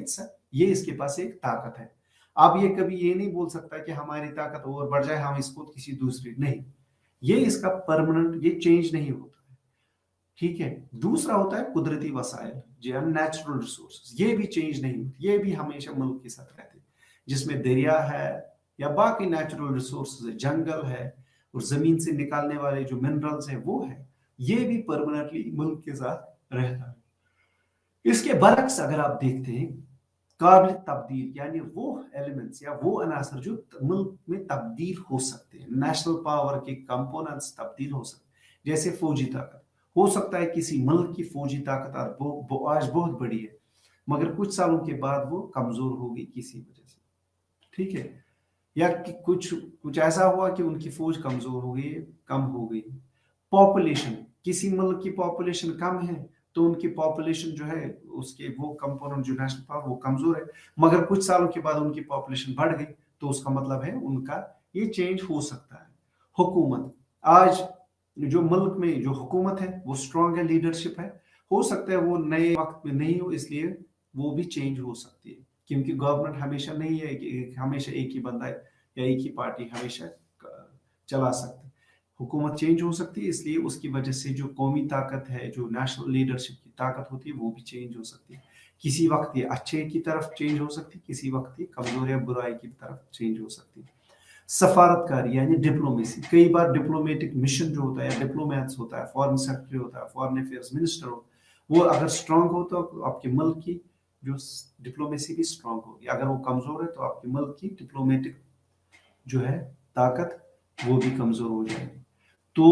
Speaker 1: ये इसके पास एक ताकत है। अब ये कभी ये नहीं बोल सकता कि हमारी ताकत और बढ़ जाए, हम इसको किसी दूसरी, नहीं, ये इसका परमानेंट, ये चेंज नहीं होता है, ठीक है। दूसरा होता है कुदरती वसाइल, जो नेचुरल रिसोर्सेज, ये भी चेंज नहीं होती, ये भी हमेशा मुल्क के साथ रहते हैं, जिसमें दरिया है या बाकी नेचुरल रिसोर्सेज है, जंगल है और जमीन से निकालने वाले जो मिनरल्स है वो है, ये भी परमानेंटली मुल्क के साथ रहता है। इसके बरक्स अगर आप देखते हैं, काबिल तब्दील, यानी वो एलिमेंट्स या वो अनासर जो मुल्क में तब्दील हो सकते हैं, नेशनल पावर के कंपोनेंट्स तब्दील हो सकते हैं। जैसे फौजी ताकत, हो सकता है किसी मुल्क की फौजी ताकत वो आज बहुत बड़ी है, मगर कुछ सालों के बाद वो कमजोर होगी किसी वजह से, ठीक है, या कि कुछ ऐसा हुआ कि उनकी फौज कमजोर हो गई, कम हो गई। पॉपुलेशन, किसी मुल्क की पॉपुलेशन कम है तो उनकी पॉपुलेशन जो है, उसके वो कंपोनेंट जो नेशनल पावर वो कमजोर है, मगर कुछ सालों के बाद उनकी पॉपुलेशन बढ़ गई, तो उसका मतलब है उनका ये चेंज हो सकता है। हुकूमत, आज जो मुल्क में जो हुकूमत है वो स्ट्रांग है, लीडरशिप है, हो सकता है वो नए वक्त में नहीं हो, इसलिए वो भी चेंज हो सकती है, क्योंकि गवर्नमेंट हमेशा नहीं है कि हमेशा एक ही बंदा या एक ही पार्टी हमेशा चला सकती है। हुकूमत चेंज हो सकती है, इसलिए उसकी वजह से जो कौमी ताकत है, जो नेशनल लीडरशिप की ताकत होती है, वो भी चेंज हो सकती है। किसी वक्त ये अच्छे की तरफ चेंज हो सकती है, किसी वक्त ये कमजोर या बुराई की तरफ चेंज हो सकती है। सफारतकारी यानी डिप्लोमेसी, कई बार डिप्लोमेटिक मिशन जो होता है, डिप्लोमेट्स होता है, फॉरेन सेक्रेटरी होता है, फॉरेन अफेयर्स मिनिस्टर हो, वो अगर स्ट्रांग हो तो आपके मुल्क की जो डिप्लोमेसी भी स्ट्रांग होगी, अगर वो कमजोर है तो आपके मुल्क की डिप्लोमेटिक जो है ताकत वो भी कमजोर हो जाएगी। तो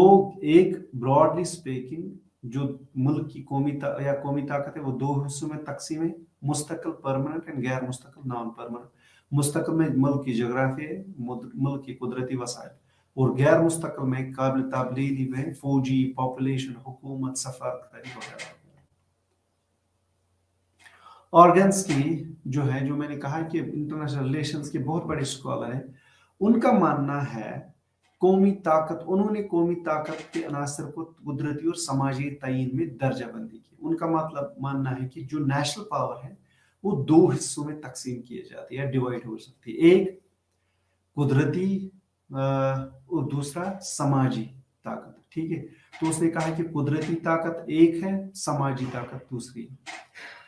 Speaker 1: एक ब्रॉडली स्पीकिंग जो मुल्क की कौमी ताकत है वो दो हिस्सों में तकसीम है, मुस्तकिल परमानेंट एंड गैर मुस्तकिल नॉन परमानेंट। मुस्तकिल में मुल्क की जोग्राफी है, मुल्क की कुदरती वसाइल, और गैर मुस्तकिल में काबिल तब्दीली में फौजी, पॉपुलेशन, हुकूमत, सफारतकारी वगैरह। ऑर्गन्स की जो है, जो मैंने कहा कि इंटरनेशनल रिलेशंस के बहुत बड़े स्कॉलर हैं, उनका मानना है कौमी ताकत, उन्होंने कौमी ताकत के अनासर को कुदरती और समाजी तयीन में दर्जाबंदी की। उनका मतलब मानना है कि जो नेशनल पावर है वो दो हिस्सों में तकसीम किए जाती है, डिवाइड हो सकती है। एक कुदरती और दूसरा समाजी ताकत, ठीक है। तो उसने कहा कि कुदरती ताकत एक है, समाजी ताकत दूसरी है।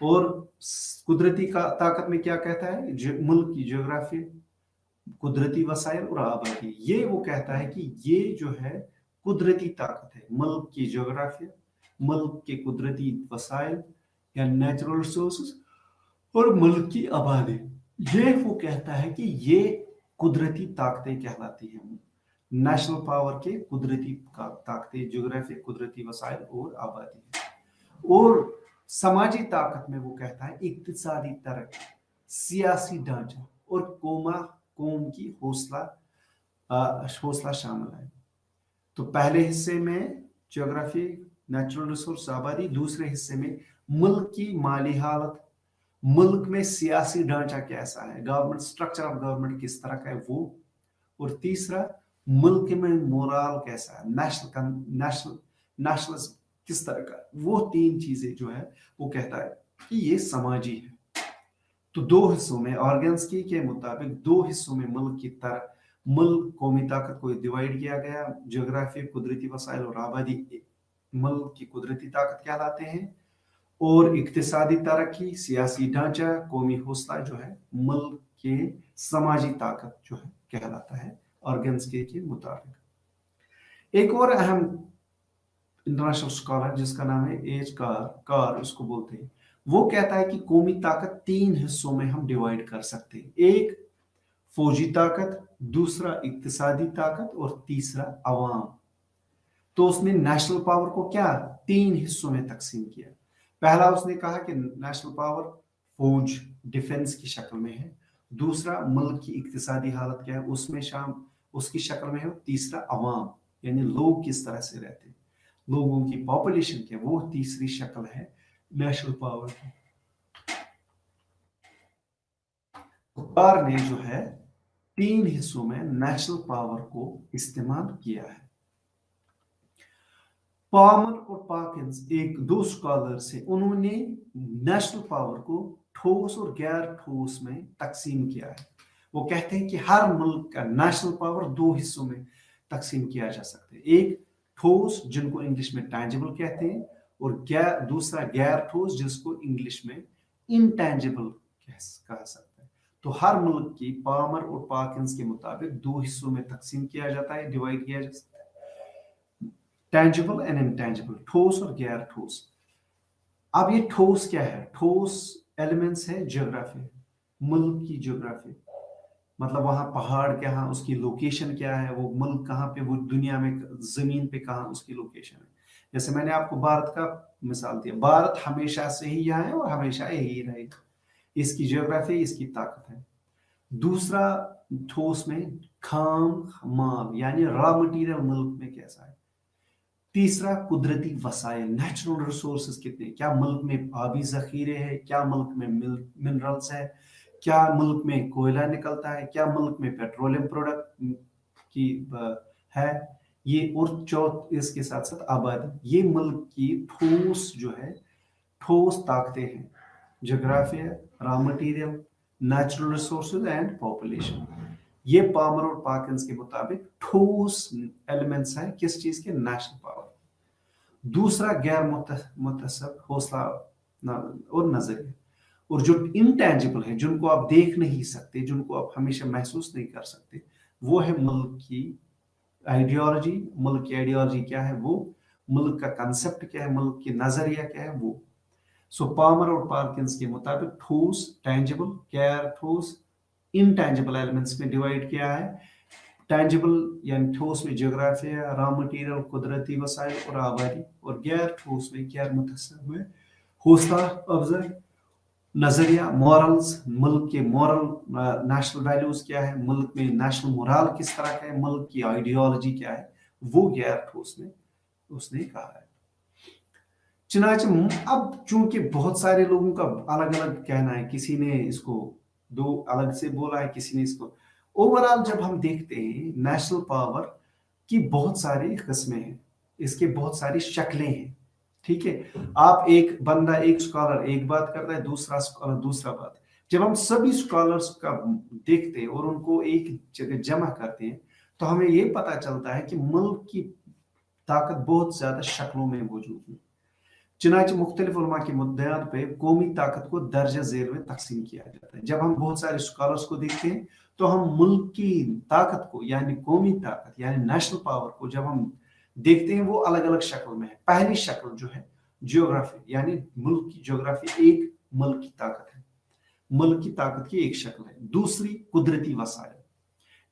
Speaker 1: और कुदरती ताकत में क्या कहता है, मुल्क की ज्योग्राफी, कुदरती वसाइल और आबादी। ये वो कहता है कि ये जो है कुदरती ताकत है, मुल्क की ज्योग्राफी, मुल्क के कुदरती वसाइल या नेचुरल रिसोर्सेज और मुल्क की आबादी। ये वो कहता है कि ये कुदरती ताकतें कहलाती हैं, नेशनल पावर के कुदरती ताकतें, ज्योग्राफी, कुदरती वसाइल और आबादी। और समाजी ताकत में वो कहता है इक्तिसादी तरक्की, सियासी ढांचा और कौम की हौसला शामिल है। तो पहले हिस्से में ज्योग्राफी, नेचुरल रिसोर्स, आबादी, दूसरे हिस्से में मुल्क की माली हालत, मुल्क में सियासी ढांचा कैसा है, गवर्नमेंट स्ट्रक्चर ऑफ गवर्नमेंट किस तरह का है वो, और तीसरा मुल्क में मोरल कैसा है, नेशनलिज्म किस तरह का। वो तीन चीजें जो है वो कहता है कि ये समाजी है। तो दो हिस्सों में ऑर्गेन्सकी के मुताबिक दो हिस्सों में मुल्क कौमी ताकत को डिवाइड किया गया। ज्योग्राफी, कुदरती वसाइल और आबादी मुल्क की कुदरती ताकत कहलाते हैं, और इक्तिसादी तरक्की, सियासी ढांचा, कौमी हौसला जो है मुल्क के समाजी ताकत जो है कहलाता है ऑर्गेन्सकी के मुताबिक। एक और अहम इंटरनेशनल स्कॉलर जिसका नाम है एच कार उसको बोलते हैं, वो कहता है कि कौमी ताकत तीन हिस्सों में हम डिवाइड कर सकते हैं, एक फौजी ताकत, दूसरा इक्तिसादी ताकत और तीसरा अवाम। तो उसने नेशनल पावर को क्या तीन हिस्सों में तकसीम किया। पहला उसने कहा कि नेशनल पावर फौज, डिफेंस की शक्ल में है, दूसरा मुल्क की इक्तिसादी हालत क्या है उसमें उसकी शक्ल में है, तीसरा अवाम यानी लोग किस तरह से रहते हैं, लोगों की पॉपुलेशन क्या, वो तीसरी शक्ल है नेशनल पावर की। कार ने जो है तीन हिस्सों में नेशनल पावर को इस्तेमाल किया है। पामर और पाकिंस एक दो स्कॉलर्स हैं, उन्होंने नेशनल पावर को ठोस और गैर ठोस में तकसीम किया है। वो कहते हैं कि हर मुल्क का नेशनल पावर दो हिस्सों में तकसीम किया जा सकता है, एक ठोस जिनको इंग्लिश में टैंजिबल कहते हैं, और दूसरा गैर ठोस जिसको इंग्लिश में इंटैंजिबल कहा सकता है। तो हर मुल्क की पामर और पाकिंस के मुताबिक दो हिस्सों में तकसीम किया जाता है, डिवाइड किया जा सकता है, टैंजिबल एंड इंटैंजिबल, ठोस और गैर ठोस। अब ये ठोस क्या है, ठोस एलिमेंट्स है ज्योग्राफी, मुल्क की ज्योग्राफी, मतलब वहां पहाड़ क्या है, उसकी लोकेशन क्या है, वो मुल्क कहाँ पे, वो दुनिया में जमीन पे कहाँ उसकी लोकेशन है। जैसे मैंने आपको भारत का मिसाल दिया, भारत हमेशा से ही यहाँ है और हमेशा यही रहेगा, इसकी ज्योग्राफी, इसकी ताकत है। दूसरा ठोस में खाम माल यानी रॉ मटेरियल मुल्क में कैसा है। तीसरा कुदरती वसाइल, नेचुरल रिसोर्सेज कितने, क्या मुल्क में आबी जखीरे है, क्या मुल्क में मिनरल्स है, क्या मुल्क में कोयला निकलता है, क्या मुल्क में पेट्रोलियम प्रोडक्ट की है, ये और इसके साथ साथ आबादी। ये मुल्क की ठोस जो है ठोस ताकतें हैं, geography, raw material, natural resources and population. ये पामर और पाकिंस के मुताबिक ठोस एलिमेंट्स हैं किस चीज के, नेशनल पावर। दूसरा गैर मुतसब हौसला और नजरिया, और जो इंटैंजिबल है जिनको आप देख नहीं सकते, जिनको आप हमेशा महसूस नहीं कर सकते, वो है मुल्क की आइडियोलॉजी। मुल्क की आइडियोलॉजी क्या है, वो मुल्क का कंसेप्ट क्या है, मुल्क की नजरिया क्या है वो। सो पामर और पार्किंस के मुताबिक ठोस, टैंजिबल, गैर ठोस, इनटैंजिबल एलिमेंट्स में डिवाइड किया है। टैंजिबल यानी ठोस में ज्योग्राफी, रॉ मटेरियल, कुदरती वसाइल और आबादी, और गैर ठोस में गैर मुतसब में हौसला अफजाई, नजरिया, मॉरल्स, मुल्क के मॉरल नेशनल वैल्यूज क्या है, मुल्क में नेशनल मोरल किस तरह का है, मुल्क की आइडियोलॉजी क्या है, वो गैर ठोस में उसने कहा है। चुनाच अब चूंकि बहुत सारे लोगों का अलग अलग कहना है, किसी ने इसको दो अलग से बोला है, किसी ने इसको, ओवरऑल जब हम देखते हैं नेशनल पावर की बहुत सारी किस्में हैं, इसके बहुत सारी शक्लें हैं, ठीक है। आप एक बंदा, एक स्कॉलर एक बात करता है, दूसरा स्कॉलर दूसरा बात, जब हम सभी स्कॉलर्स का देखते हैं और उनको एक जगह जमा करते हैं तो हमें ये पता चलता है कि मुल्क की ताकत बहुत ज्यादा शक्लों में मौजूद है। चुनाच मुख्तलिफ उलमा की बुनियाद पे कौमी ताकत को दर्जा झेल में तकसीम किया जाता है। जब हम बहुत सारे स्कॉलर्स को देखते हैं तो हम मुल्क की ताकत को यानी कौमी ताकत यानी नेशनल पावर को जब हम देखते हैं वो अलग अलग शक्ल में है। पहली शक्ल जो है जियोग्राफी यानी मुल्क की जियोग्राफी एक मुल्क की ताकत है, मुल्क की ताकत की एक शक्ल है। दूसरी कुदरती वसाइल,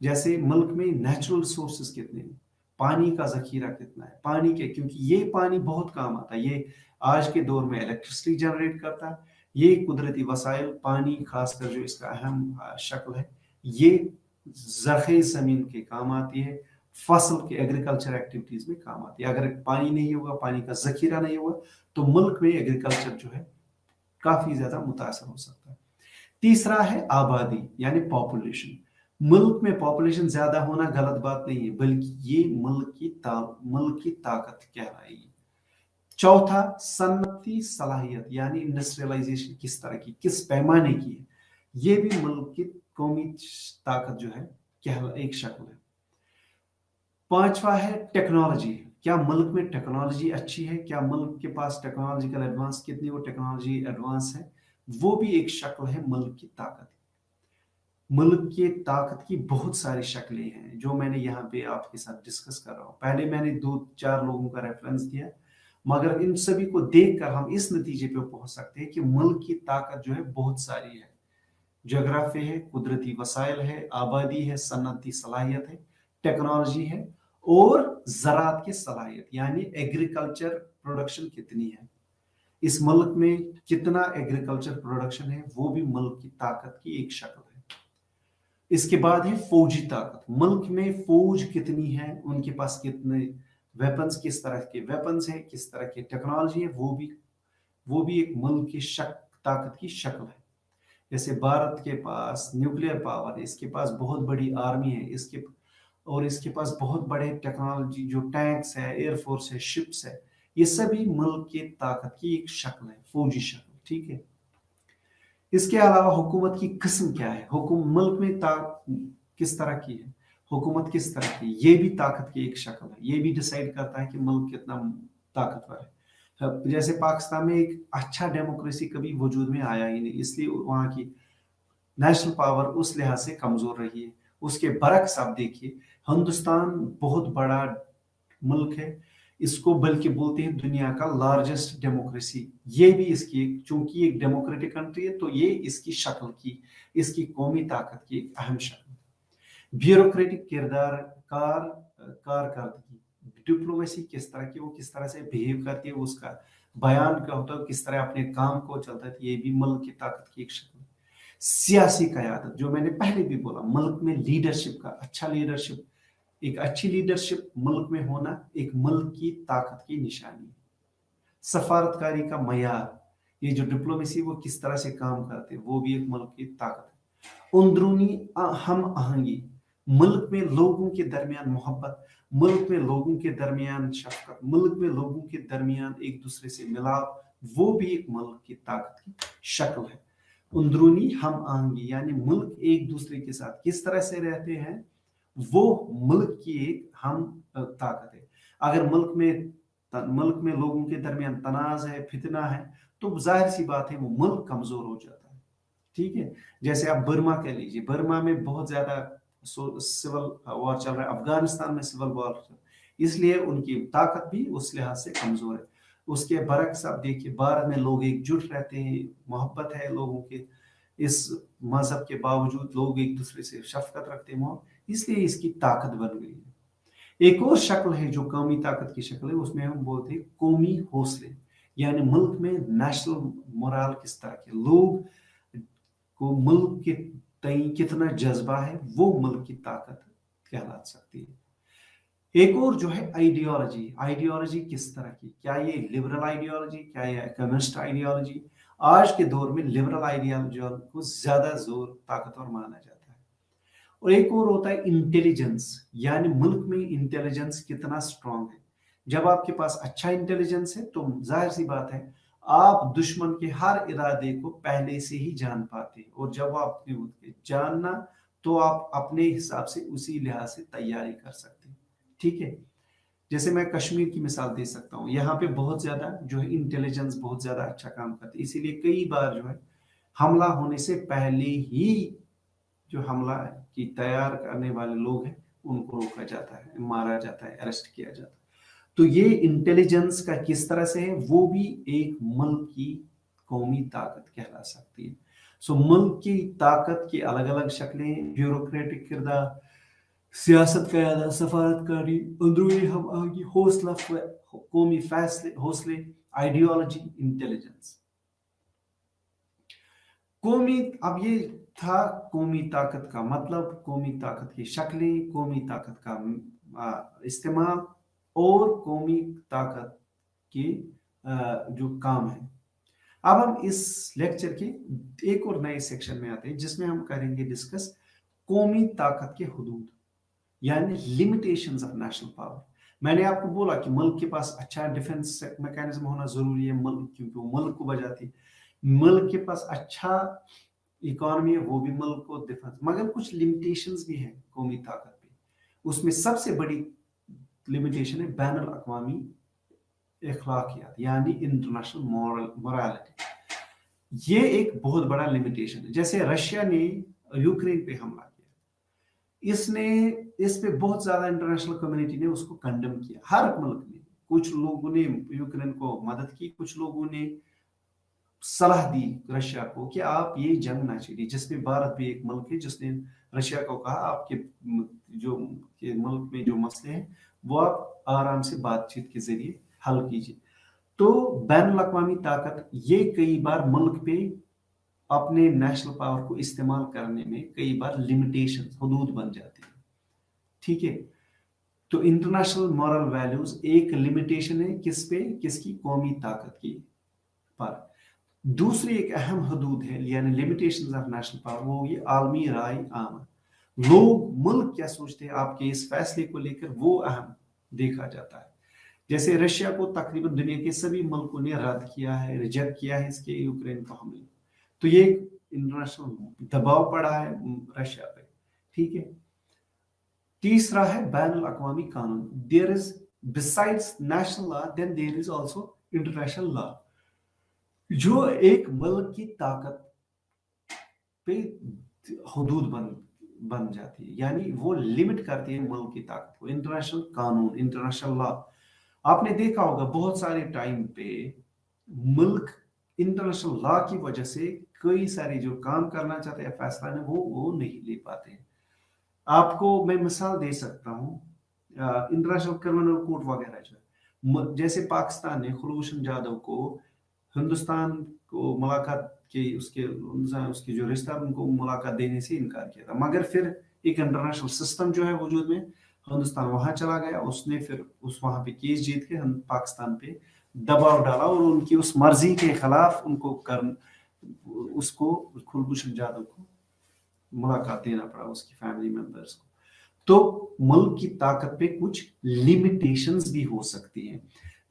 Speaker 1: जैसे मुल्क में नेचुरल रिसोर्सेज कितने हैं, पानी का जखीरा कितना है, पानी के क्योंकि ये पानी बहुत काम आता है, ये आज के दौर में इलेक्ट्रिसिटी जनरेट करता है। ये कुदरती वसाइल पानी खासकर जो इसका अहम शक्ल है ये ज़रख़े ज़मीन के काम आती है, फसल के एग्रीकल्चर एक्टिविटीज में काम आती है। अगर पानी नहीं होगा, पानी का जखीरा नहीं होगा तो मुल्क में एग्रीकल्चर जो है काफी ज्यादा मुतासर हो सकता है। तीसरा है आबादी यानी पॉपुलेशन। मुल्क में पॉपुलेशन ज्यादा होना गलत बात नहीं है, बल्कि ये मुल्क की ताकत कहलाएगी। चौथा सनती सलाहियत यानी इंडस्ट्रियलाइजेशन किस तरह की, किस पैमाने की है, ये भी मुल्क की कौमी ताकत जो है एक शक्ल है। पांचवा है टेक्नोलॉजी, क्या मुल्क में टेक्नोलॉजी अच्छी है, क्या मुल्क के पास टेक्नोलॉजिकल एडवांस कितनी वो टेक्नोलॉजी एडवांस है, वो भी एक शक्ल है मुल्क की ताकत। मुल्क की ताकत की बहुत सारी शक्लें हैं जो मैंने यहाँ पे आपके साथ डिस्कस कर रहा हूँ। पहले मैंने 2-4 लोगों का रेफरेंस दिया, मगर इन सभी को देखकर हम इस नतीजे पे पहुंच सकते हैं कि मुल्क की ताकत जो है बहुत सारी है। जोग्राफी है, कुदरती वसाइल है, आबादी है, सनती सलाहियत है, टेक्नोलॉजी है और ज़राअत की सलाहियत यानी एग्रीकल्चर प्रोडक्शन कितनी है, इस मुल्क में कितना एग्रीकल्चर प्रोडक्शन है, वो भी मुल्क की ताकत की एक शक्ल है। इसके बाद है फौजी ताकत, मुल्क में फौज कितनी है, उनके पास कितने वेपन्स, किस तरह के वेपन्स हैं, किस तरह की टेक्नोलॉजी है, वो भी एक मुल्क की ताकत की शक्ल है। जैसे भारत के पास न्यूक्लियर पावर है, इसके पास बहुत बड़ी आर्मी है, इसके पास बहुत बड़े टेक्नोलॉजी जो टैंक्स है, एयरफोर्स है, शिप्स है, ये सभी मुल्क की ताकत की एक शक्ल है, फौजी शक्ल। ठीक है, इसके अलावा हुकूमत की किस्म क्या है, मुल्क में किस तरह की है हुकूमत, किस तरह की, ये भी ताकत की एक शक्ल है। ये भी डिसाइड करता है कि मुल्क कितना ताकतवर है। जैसे पाकिस्तान में एक अच्छा डेमोक्रेसी कभी वजूद में आया ही नहीं, इसलिए वहाँ की नेशनल पावर उस लिहाज से कमजोर रही है। उसके बरक्स आप देखिए, हिंदुस्तान बहुत बड़ा मुल्क है, इसको बल्कि बोलते हैं दुनिया का लार्जेस्ट डेमोक्रेसी। ये भी इसकी चूंकि एक डेमोक्रेटिक कंट्री है तो ये इसकी शक्ल की, इसकी कौमी ताकत की एक अहम शक्ल। ब्यूरोक्रेटिक कारकर्दगी, डिप्लोमेसी किस तरह की, वो किस तरह से बिहेव करती है, उसका बयान क्या होता है, किस तरह अपने काम को चलता है, ये भी मुल्क की ताकत की एक शक्ल। सियासी क़यादत, जो मैंने पहले भी बोला, मुल्क में लीडरशिप का एक अच्छी लीडरशिप मुल्क में होना एक मुल्क की ताकत की निशानी है। सफारतकारी का मयार, ये जो डिप्लोमेसी वो किस तरह से काम करते हैं, वो भी एक मुल्क की ताकत है। अंदरूनी हम आहंगी, मुल्क में लोगों के दरमियान मोहब्बत, मुल्क में लोगों के दरमियान शफकत, मुल्क में लोगों के दरमियान एक दूसरे से मिलाप, वो भी एक मुल्क की ताकत की शक्ल है। अंदरूनी हम आहंगी यानी मुल्क एक दूसरे के साथ किस तरह से रहते हैं, वो मुल्क की एक हम ताकत है। अगर मुल्क में लोगों के दरमियान तनाज है, फितना है, तो जाहिर सी बात है वो मुल्क कमजोर हो जाता है। ठीक है, जैसे आप बर्मा कह लीजिए, बर्मा में बहुत ज्यादा सिविल वॉर चल रहा है, अफगानिस्तान में सिविल वॉर, इसलिए उनकी ताकत भी उस लिहाज से कमजोर है। उसके बरक्स आप देखिए, भारत में लोग एकजुट रहते हैं, मोहब्बत है लोगों के, इस मजहब के बावजूद लोग एक दूसरे से शफकत रखते हैं, इसलिए इसकी ताकत बन गई है। एक और शक्ल है जो कौमी ताकत की शक्ल है, उसमें हम बोलते हैं कौमी हौसले, यानी मुल्क में नेशनल मोरल किस तरह के, लोग को मुल्क के तई कितना जज्बा है, वो मुल्क की ताकत कहला सकती है। एक और जो है आइडियोलॉजी किस तरह की, क्या ये लिबरल आइडियोलॉजी, क्या ये कम्युनिस्ट आइडियोलॉजी। आज के दौर में लिबरल आइडियोलॉजी को ज्यादा जोर ताकतवर माना जाता है। और एक और होता है इंटेलिजेंस, यानी मुल्क में इंटेलिजेंस कितना स्ट्रांग है। जब आपके पास अच्छा इंटेलिजेंस है तो जाहिर सी बात है آپ دشمن کے ہر ارادے کو پہلے سے ہی جان پاتے ہیں، اور جب آپ نے جاننا تو آپ اپنے حساب سے اسی لحاظ سے تیاری کر سکتے ہیں. ٹھیک ہے، جیسے میں کشمیر کی مثال دے سکتا ہوں، یہاں پہ بہت زیادہ جو ہے انٹیلیجنس بہت زیادہ اچھا کام کرتی ہے، اسی لیے کئی بار جو ہے حملہ ہونے سے پہلے ہی جو حملہ کی تیار کرنے والے لوگ ہیں ان کو روکا جاتا ہے، مارا جاتا ہے، اریسٹ کیا جاتا ہے. تو یہ انٹیلیجنس کا کس طرح سے ہے، وہ بھی ایک ملک کی قومی طاقت کہلا سکتی ہے. سو ملک کی طاقت کی الگ الگ شکلیں، بیوروکریٹک کردار، سیاست قیادت، سفارت کاری، اندرونی ہم آہنگی، حوصلہ، قومی فیصلے، حوصلے، آئیڈیالوجی، انٹیلیجنس. قومی، اب یہ تھا قومی طاقت کا مطلب، قومی طاقت کی شکلیں، قومی طاقت کا استعمال اور قومی طاقت کے جو کام ہے. اب ہم اس لیکچر کے ایک اور نئے سیکشن میں آتے ہیں جس میں ہم کریں گے ڈسکس قومی طاقت کے حدود، یعنی لمیٹیشنز آف نیشنل پاور. میں نے آپ کو بولا کہ ملک کے پاس اچھا ڈیفنس میکانزم ہونا ضروری ہے، ملک کیونکہ وہ ملک کو بچاتی ہے. ملک کے پاس اچھا اکانومی ہے، وہ بھی ملک کو ڈیفنس، مگر کچھ لمیٹیشنز بھی ہیں قومی طاقت پہ. اس میں سب سے بڑی لمیٹیشن ہے بین الاقوامی اخلاقیات، یعنی انٹرنیشنل مورالٹی. یہ ایک بہت بڑا لمیٹیشن ہے. جیسے رشیا نے یوکرین پہ حملہ کیا، اس پہ بہت زیادہ انٹرنیشنل کمیونٹی نے اس کو کنڈم کیا، ہر ملک نے. کچھ لوگوں نے یوکرین کو مدد کی، کچھ لوگوں نے صلاح دی رشیا کو کہ آپ یہ جنگ نہ چھیڑیے، جس میں بھارت بھی ایک ملک ہے جس نے رشیا کو کہا آپ کے جو ملک میں جو مسئلے ہیں وہ آپ آرام سے بات چیت کے ذریعے حل کیجیے. تو بین الاقوامی طاقت یہ کئی بار ملک پہ اپنے نیشنل پاور کو استعمال کرنے میں کئی بار لمیٹیشن، حدود بن جاتی ہیں. ٹھیک ہے، تو انٹرنیشنل مورل ویلیوز ایک لمیٹیشن ہے کس پہ، کس کی، قومی طاقت کی پر. دوسری ایک اہم حدود ہے یعنی لمیٹیشنز آف نیشنل پاور، وہ یہ عالمی رائے عامہ. لوگ، ملک کیا سوچتے ہیں آپ کے اس فیصلے کو لے کر، وہ اہم دیکھا جاتا ہے. جیسے رشیا کو تقریباً دنیا کے سبھی ملکوں نے رد کیا ہے، ریجیکٹ کیا ہے اس کے یوکرین کو حملے. تو یہ انٹرنیشنل دباؤ پڑا ہے رشیا پہ. ٹھیک ہے، تیسرا ہے بین الاقوامی قانون. دیر از besides national law then there is also international law. جو ایک ملک کی طاقت پہ حدود بن جاتی ہے، یعنی وہ لمٹ کرتی ہے ملک کی طاقت کو. انٹرنیشنل قانون، انٹرنیشنل لا. آپ نے دیکھا ہوگا بہت سارے ٹائم پہ ملک انٹرنیشنل لا کی وجہ سے کئی سارے جو کام کرنا چاہتے ہیں فیصلہ نے وہ نہیں لے پاتے ہیں. آپ کو میں مثال دے سکتا ہوں، انٹرنیشنل کرمنل کورٹ وغیرہ جو جیسے پاکستان نے خلوشن جادو کو ہندوستان کو ملاقات کی، اس کے جو رشتہ ان کو ملاقات دینے سے انکار کیا تھا، مگر پھر ایک انٹرنیشنل سسٹم جو ہے وجود میں، ہندوستان وہاں چلا گیا، اس نے پھر وہاں پہ کیس جیت کے پاکستان پہ دباؤ ڈالا اور ان کی اس مرضی کے خلاف ان کو اس کو کلبھوشن جادو کو ملاقات دینا پڑا، اس کی فیملی ممبرس کو. تو ملک کی طاقت پہ کچھ لمیٹیشنز بھی ہو سکتی ہیں.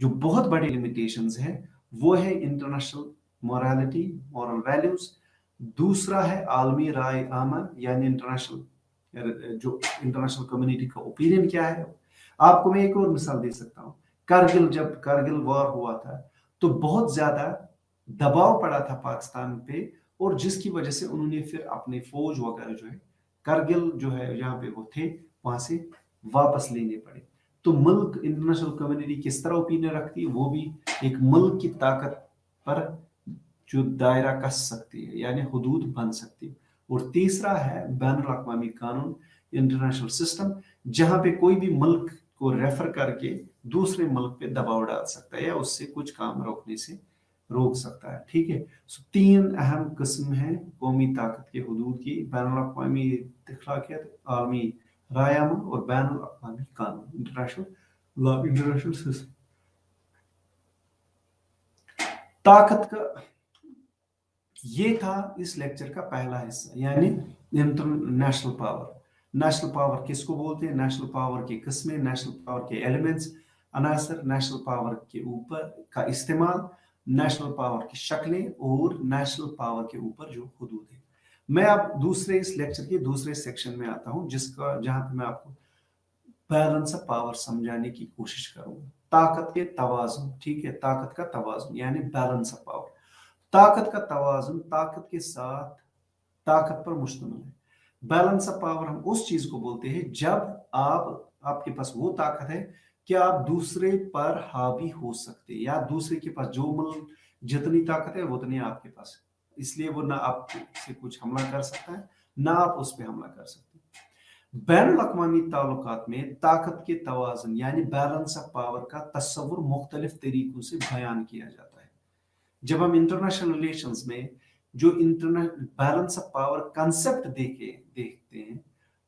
Speaker 1: جو بہت بڑی لمیٹیشنز ہیں وہ ہے انٹرنیشنل مورالٹی، مورل ویلیوز. دوسرا ہے عالمی رائے عامہ، یعنی جو انٹرنیشنل کمیونٹی کا اوپینین کیا ہے. آپ کو میں ایک اور مثال دے سکتا ہوں. جب کارگل وار ہوا تھا تو بہت زیادہ دباؤ پڑا تھا پاکستان پہ، اور جس کی وجہ سے انہوں نے پھر اپنے فوج وغیرہ جو ہے کارگل جو ہے جہاں پہ وہ تھے وہاں سے واپس لینے پڑے. تو ملک، انٹرنیشنل کمیونٹی کس طرح اوپینین رکھتی ہے، وہ بھی ایک ملک کی طاقت پر جو دائرہ کس سکتی ہے، یعنی حدود بن سکتی ہے. اور تیسرا ہے بین الاقوامی قانون، انٹرنیشنل سسٹم، جہاں پہ کوئی بھی ملک کو ریفر کر کے دوسرے ملک پہ دباؤ ڈال سکتا ہے یا اس سے کچھ کام روکنے سے روک سکتا ہے. ٹھیک ہے، تین اہم قسم ہیں قومی طاقت کے حدود کی: بین الاقوامی اخلاقیات، عالمی رائے عامہ، اور بین الاقوامی قانون، انٹرنیشنل لا، انٹرنیشنل سسٹم. طاقت کا یہ تھا اس لیکچر کا پہلا حصہ، یعنی نیشنل پاور. نیشنل پاور کس کو بولتے ہیں، نیشنل پاور کی قسمیں، نیشنل پاور کے ایلیمنٹس، عناصر، نیشنل پاور کے اوپر کا استعمال، नेशनल पावर की शक्लें और नेशनल पावर के ऊपर जो हुदूद है। मैं अब दूसरे इस लेक्चर के दूसरे सेक्शन में आता हूं जहां पे मैं आपको बैलेंस ऑफ पावर समझाने की कोशिश करूंगा। ताकत के तवाजुन, ठीक है, ताकत का तवाजुन यानी बैलेंस ऑफ पावर। ताकत का तवाजुन ताकत के साथ ताकत पर मुश्तमिल है। बैलेंस ऑफ पावर हम उस चीज को बोलते हैं जब आपके पास वो ताकत है कि आप दूसरे पर हावी हो सकते हैं, या दूसरे के पास जो मुल्क जितनी ताकत है उतनी आपके पास है, इसलिए वो ना आप से कुछ हमला कर सकता है ना आप उस पर हमला कर सकते। बैनुल अक़वामी ताल्लुकात में ताकत के तवाज़ुन यानी बैलेंस ऑफ पावर का तस्वुर मुख्तलिफ तरीकों से बयान किया जाता है। जब हम इंटरनेशनल रिलेशंस में जो बैलेंस ऑफ पावर कंसेप्ट देखते हैं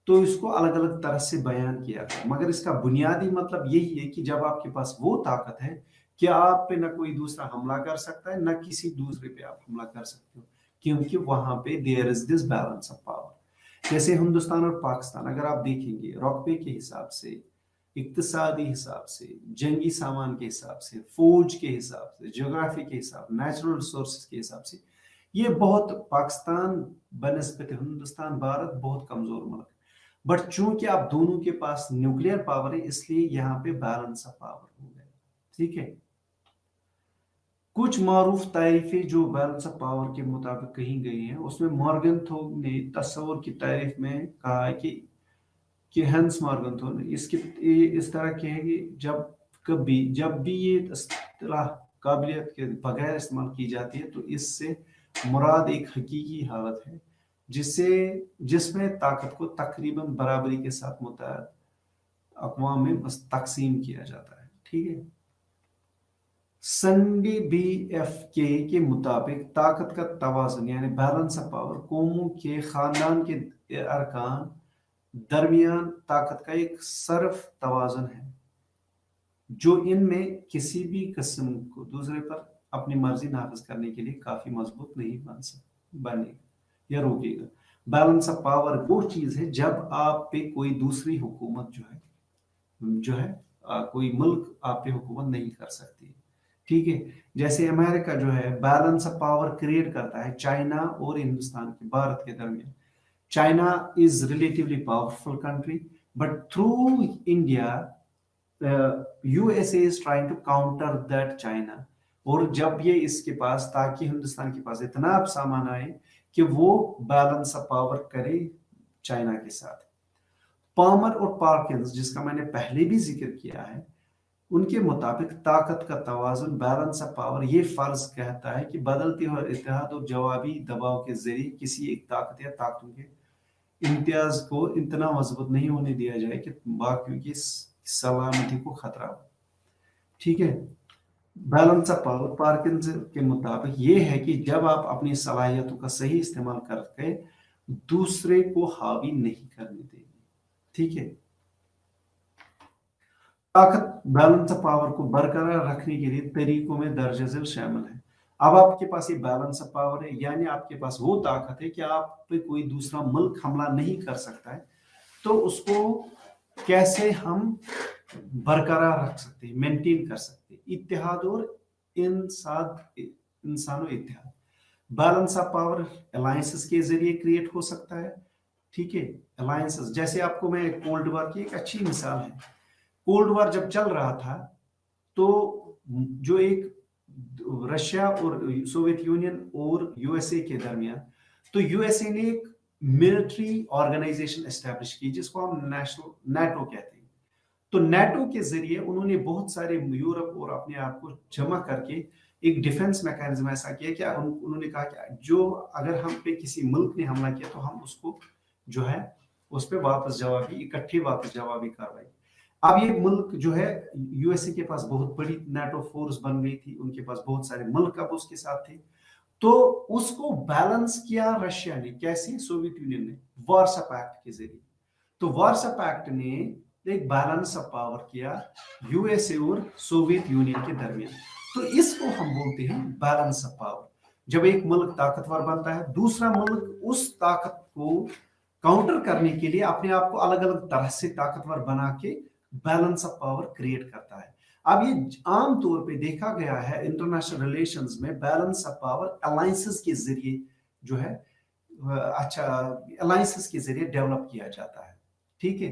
Speaker 1: तो इसको अलग अलग तरह से बयान किया जाता है, मगर इसका बुनियादी मतलब यही है कि जब आपके पास वो ताकत है कि आप पे ना कोई दूसरा हमला कर सकता है ना किसी दूसरे पे आप हमला कर सकते हो, क्योंकि वहां पे there is this balance of power. जैसे हिंदुस्तान और पाकिस्तान अगर आप देखेंगे रकबे के हिसाब से, इक्तिसादी हिसाब से, जंगी सामान के हिसाब से, फौज के हिसाब से, ज्योग्राफी के हिसाब, नेचुरल रिसोर्सेज के हिसाब से, ये बहुत पाकिस्तान बनस्बत हिंदुस्तान भारत बहुत कमजोर मुल्क, बट चूंकि आप दोनों के पास न्यूक्लियर पावर है इसलिए यहाँ पे बैलेंस ऑफ पावर हो गया। ठीक है, कुछ मारूफ तारीफें जो बैलेंस ऑफ पावर के मुताबिक कही गई हैं उसमें मॉर्गनथो ने तस्वर की तारीफ में कहा है कि हंस मॉर्गनथो ने इस तरह के है कि जब भी ये इस्तिलाह काबिलियत के बगैर इस्तेमाल की जाती है तो इससे मुराद एक हकीकी हालत है जिसमें ताकत को तकरीबन बराबरी के साथ मुतहद अक़वाम में बस तकसीम किया जाता है। ठीक है, संडे के मुताबिक ताकत का तवाज़ुन यानी बैलेंस ऑफ पावर कौमों के खानदान के अरकान दरमियान ताकत का एक सर्फ तवाज़ुन है जो इनमें किसी भी किस्म को दूसरे पर अपनी मर्जी नाफिज करने के लिए काफी मजबूत नहीं बनेगा या रोकेगा। बैलेंस ऑफ पावर वो चीज है जब आप पे कोई दूसरी हुकूमत जो है कोई मुल्क आप पे हुकूमत नहीं कर सकती। ठीक है, जैसे अमेरिका जो है बैलेंस ऑफ पावर क्रिएट करता है चाइना और हिंदुस्तान के भारत के दरमियान। China is relatively powerful country but through India USA is trying to counter that China, और जब ये इसके पास ताकि हिंदुस्तान के पास इतना अब सामान आए कि वो बैलेंस ऑफ पावर करे चाइना के साथ। पामर और पार्किंस जिसका मैंने पहले भी जिक्र किया है उनके मुताबिक ताकत का तवाज़ुन बैलेंस ऑफ पावर ये फर्ज कहता है कि बदलते हुए इत्तेहाद और जवाबी दबाव के जरिए किसी एक ताकत या ताकतों के इम्तियाज को इतना मजबूत नहीं होने दिया जाए कि बाकियों की सलामती को खतरा हो। ठीक है, बैलेंस ऑफ पावर पार्किंस के मुताबिक ये है कि जब आप अपनी सलाहियतों का सही इस्तेमाल करके दूसरे को हावी नहीं करने देंगे। ठीक है, ताकत बैलेंस ऑफ पावर को बरकरार रखने के लिए तरीकों में दर्ज झेल शामिल है। अब आपके पास ये बैलेंस ऑफ पावर है यानी आपके पास वो ताकत है कि आप पे कोई दूसरा मुल्क हमला नहीं कर सकता है, तो उसको कैसे हम बरकरार रख सकते हैं, मेंटेन कर सकते हैं। इत्तेहाद और इंसानों इत्तेहाद बैलेंस ऑफ पावर अलायंसेस के जरिए क्रिएट हो सकता है। ठीक है, अलायंसेस जैसे आपको मैं कोल्ड वॉर की एक अच्छी मिसाल है। कोल्ड वॉर जब चल रहा था तो जो एक रशिया और सोवियत यूनियन और यूएसए के दरमियान, तो यूएसए ने एक मिलिट्री ऑर्गेनाइजेशन एस्टैब्लिश की जिसको हम नेटो कहते हैं। तो नेटो के जरिए उन्होंने बहुत सारे यूरोप और अपने आप को जमा करके एक डिफेंस मैकेनिज्म ऐसा किया कि उन्होंने कहा कि जो अगर हम पे किसी मुल्क ने हमला किया तो हम उसको जो है उस पर इकट्ठी वापस जवाबी कार्रवाई। अब ये मुल्क जो है यूएसए के पास बहुत बड़ी नेटो फोर्स बन गई थी, उनके पास बहुत सारे मुल्क अब उसके साथ थे, तो उसको बैलेंस किया रशिया ने कैसे, सोवियत यूनियन ने वार्सा पैक्ट के जरिए। तो वार्सा पैक्ट ने एक बैलेंस ऑफ पावर किया यूएसए और सोवियत यूनियन के दरमियान। तो इसको हम बोलते हैं बैलेंस ऑफ पावर। जब एक मुल्क ताकतवर बनता है दूसरा मुल्क उस ताकत को काउंटर करने के लिए अपने आप को अलग अलग तरह से ताकतवर बना के बैलेंस ऑफ पावर क्रिएट करता है। अब ये आम तौर पे देखा गया है इंटरनेशनल रिलेशंस में बैलेंस ऑफ पावर अलायंसेस के जरिए जो है अच्छा अलायंसेस के जरिए डेवलप किया जाता है। ठीक है,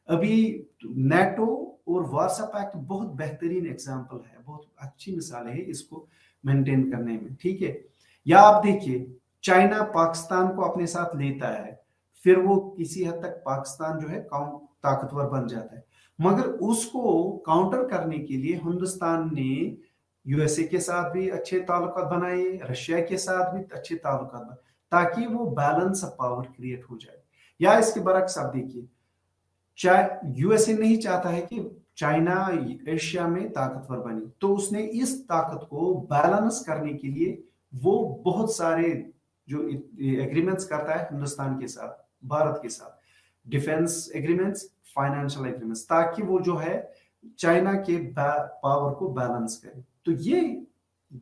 Speaker 1: अभी नेटो और वार्सा पैक्ट बहुत बेहतरीन एग्जांपल है, बहुत अच्छी मिसाल है इसको मेंटेन करने में। ठीक है, या आप देखिए चाइना पाकिस्तान को अपने साथ लेता है, फिर वो किसी हद तक पाकिस्तान जो है ताकतवर बन जाता है, मगर उसको काउंटर करने के लिए हिंदुस्तान ने यूएसए के साथ भी अच्छे ताल्लुकात बनाए, रशिया के साथ भी अच्छे ताल्लुकात बनाए, ताकि वो बैलेंस ऑफ पावर क्रिएट हो जाए। या इसके बरक्स आप देखिए, यूएसए नहीं चाहता है कि चाइना एशिया में ताकतवर बने, तो उसने इस ताकत को बैलेंस करने के लिए वो बहुत सारे जो एग्रीमेंट्स करता है हिंदुस्तान के साथ, भारत के साथ, डिफेंस एग्रीमेंट्स, फाइनेंशियल एग्रीमेंट्स, ताकि वो जो है चाइना के पावर को बैलेंस करे। तो ये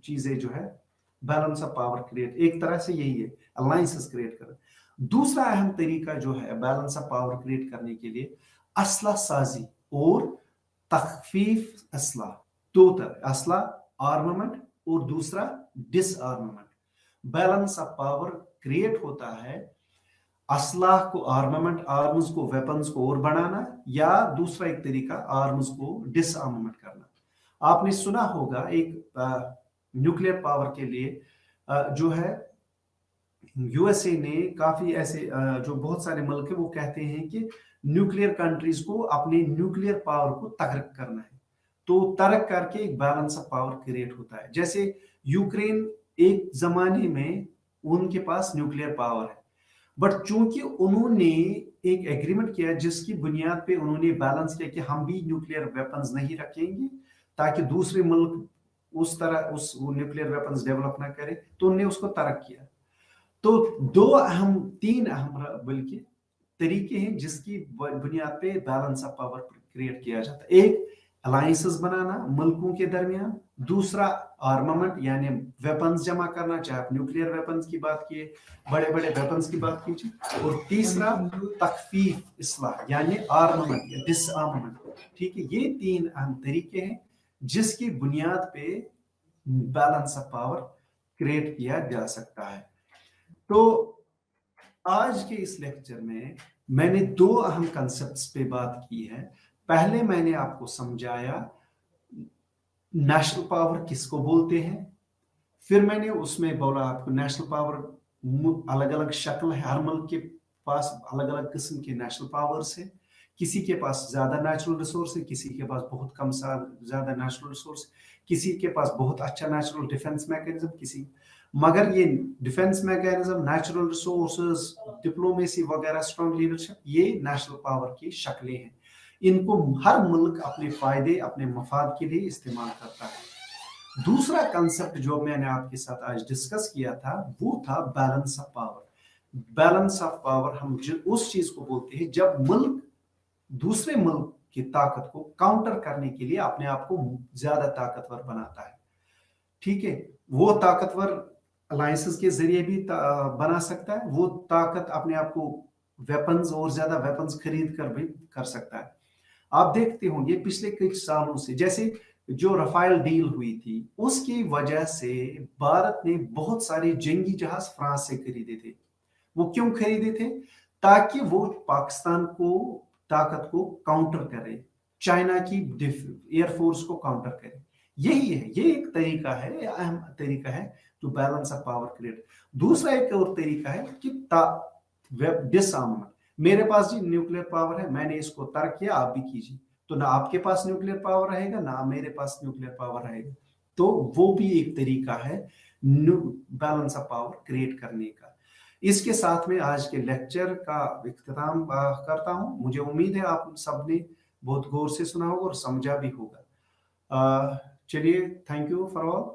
Speaker 1: चीजें जो है बैलेंस ऑफ पावर क्रिएट, एक तरह से यही है, अलायंसेस क्रिएट कर। दूसरा अहम तरीका जो है बैलेंस ऑफ पावर क्रिएट करने के लिए, असला साजी और तखफीफ असला, दो तरह, असला आर्मामेंट और दूसरा डिसआर्मामेंट। बैलेंस ऑफ पावर क्रिएट होता है असला को, आर्मामेंट, आर्म्स को, वेपन्स को और बढ़ाना, या दूसरा एक तरीका आर्म्स को डिसआर्मामेंट करना। आपने सुना होगा एक न्यूक्लियर पावर के लिए जो है यूएसए ने काफी ऐसे जो बहुत सारे मुल्क है वो कहते हैं कि न्यूक्लियर कंट्रीज को अपने न्यूक्लियर पावर को तर्क करना है, तो तर्क करके एक बैलेंस ऑफ पावर क्रिएट होता है। जैसे यूक्रेन एक जमाने में उनके पास न्यूक्लियर पावर है, बट चूंकि उन्होंने एक एग्रीमेंट किया जिसकी बुनियाद पे उन्होंने बैलेंस किया कि हम भी न्यूक्लियर वेपन्स नहीं रखेंगे ताकि दूसरे मुल्क उस तरह उस न्यूक्लियर वेपन्स डेवलप ना करे, तो उन्होंने उसको तर्क किया। तो तीन अहम बल्कि तरीके हैं जिसकी बुनियाद पे बैलेंस ऑफ पावर क्रिएट किया जाता है। एक अलायंसेस बनाना मुल्कों के दरमियान, दूसरा आर्मामेंट यानी वेपन्स जमा करना, चाहे आप न्यूक्लियर वेपन्स की बात किए, बड़े बड़े वेपन्स की बात कीजिए, और तीसरा तखफीफ इस्लाह यानी आर्मामेंट या डिसआर्मामेंट। ठीक है, ये तीन अहम तरीके हैं जिसकी बुनियाद पे बैलेंस ऑफ पावर क्रिएट किया जा सकता है। तो आज के इस लेक्चर में मैंने दो अहम कंसेप्ट्स पे बात की है। पहले मैंने आपको समझाया नेशनल पावर किसको बोलते हैं, फिर मैंने उसमें बोला आपको नेशनल पावर अलग अलग शक्ल है, हर मुल्क के पास अलग अलग किस्म के नेशनल पावर्स है, किसी के पास ज्यादा नेचुरल रिसोर्स है, किसी के पास बहुत कम ज्यादा नेचुरल रिसोर्स, किसी के पास बहुत अच्छा नेचुरल डिफेंस मैकेनिज्म, किसी, मगर ये defence mechanism, natural resources, diplomacy वगैरह, स्ट्रॉन्ग लीडरशिप, ये नेशनल पावर की शक्लें हैं। इनको हर मुल्क अपने फायदे, अपने मफाद के लिए इस्तेमाल करता है। दूसरा कंसेप्ट जो मैंने आपके साथ आज डिस्कस किया था वो था balance of power. Balance of power हम उस चीज को बोलते हैं जब मुल्क दूसरे मुल्क की ताकत को काउंटर करने के लिए अपने आप को ज्यादा ताकतवर बनाता है। ठीक है, वो ताकतवर अलायंसेस के जरिए भी बना सकता है, वो ताकत अपने आप को वेपन्स और ज्यादा वेपन्स खरीद कर भी कर सकता है। आप देखते होंगे पिछले कुछ सालों से, जैसे जो राफेल डील हुई थी, उसकी वजह से भारत ने बहुत सारे जंगी जहाज फ्रांस से खरीदे थे। वो क्यों खरीदे थे? ताकि वो पाकिस्तान को ताकत को काउंटर करे, चाइना की एयरफोर्स को काउंटर करे। यही है, ये एक तरीका है, अहम तरीका है to balance of power create. दूसरा एक और तरीका है कि डिसआर्ममेंट। मेरे पास जी न्यूक्लियर पावर है, मैंने इसको तर्क किया, आप भी कीजिए, तो ना आपके पास न्यूक्लियर पावर रहेगा ना मेरे पास न्यूक्लियर पावर रहेगा। तो वो भी एक तरीका है बैलेंस ऑफ पावर क्रिएट करने का। इसके साथ में आज के लेक्चर का इख्तिताम करता हूं। मुझे उम्मीद है आप सबने बहुत गौर से सुना होगा और समझा भी होगा। चलिए, थैंक यू फॉर ऑल।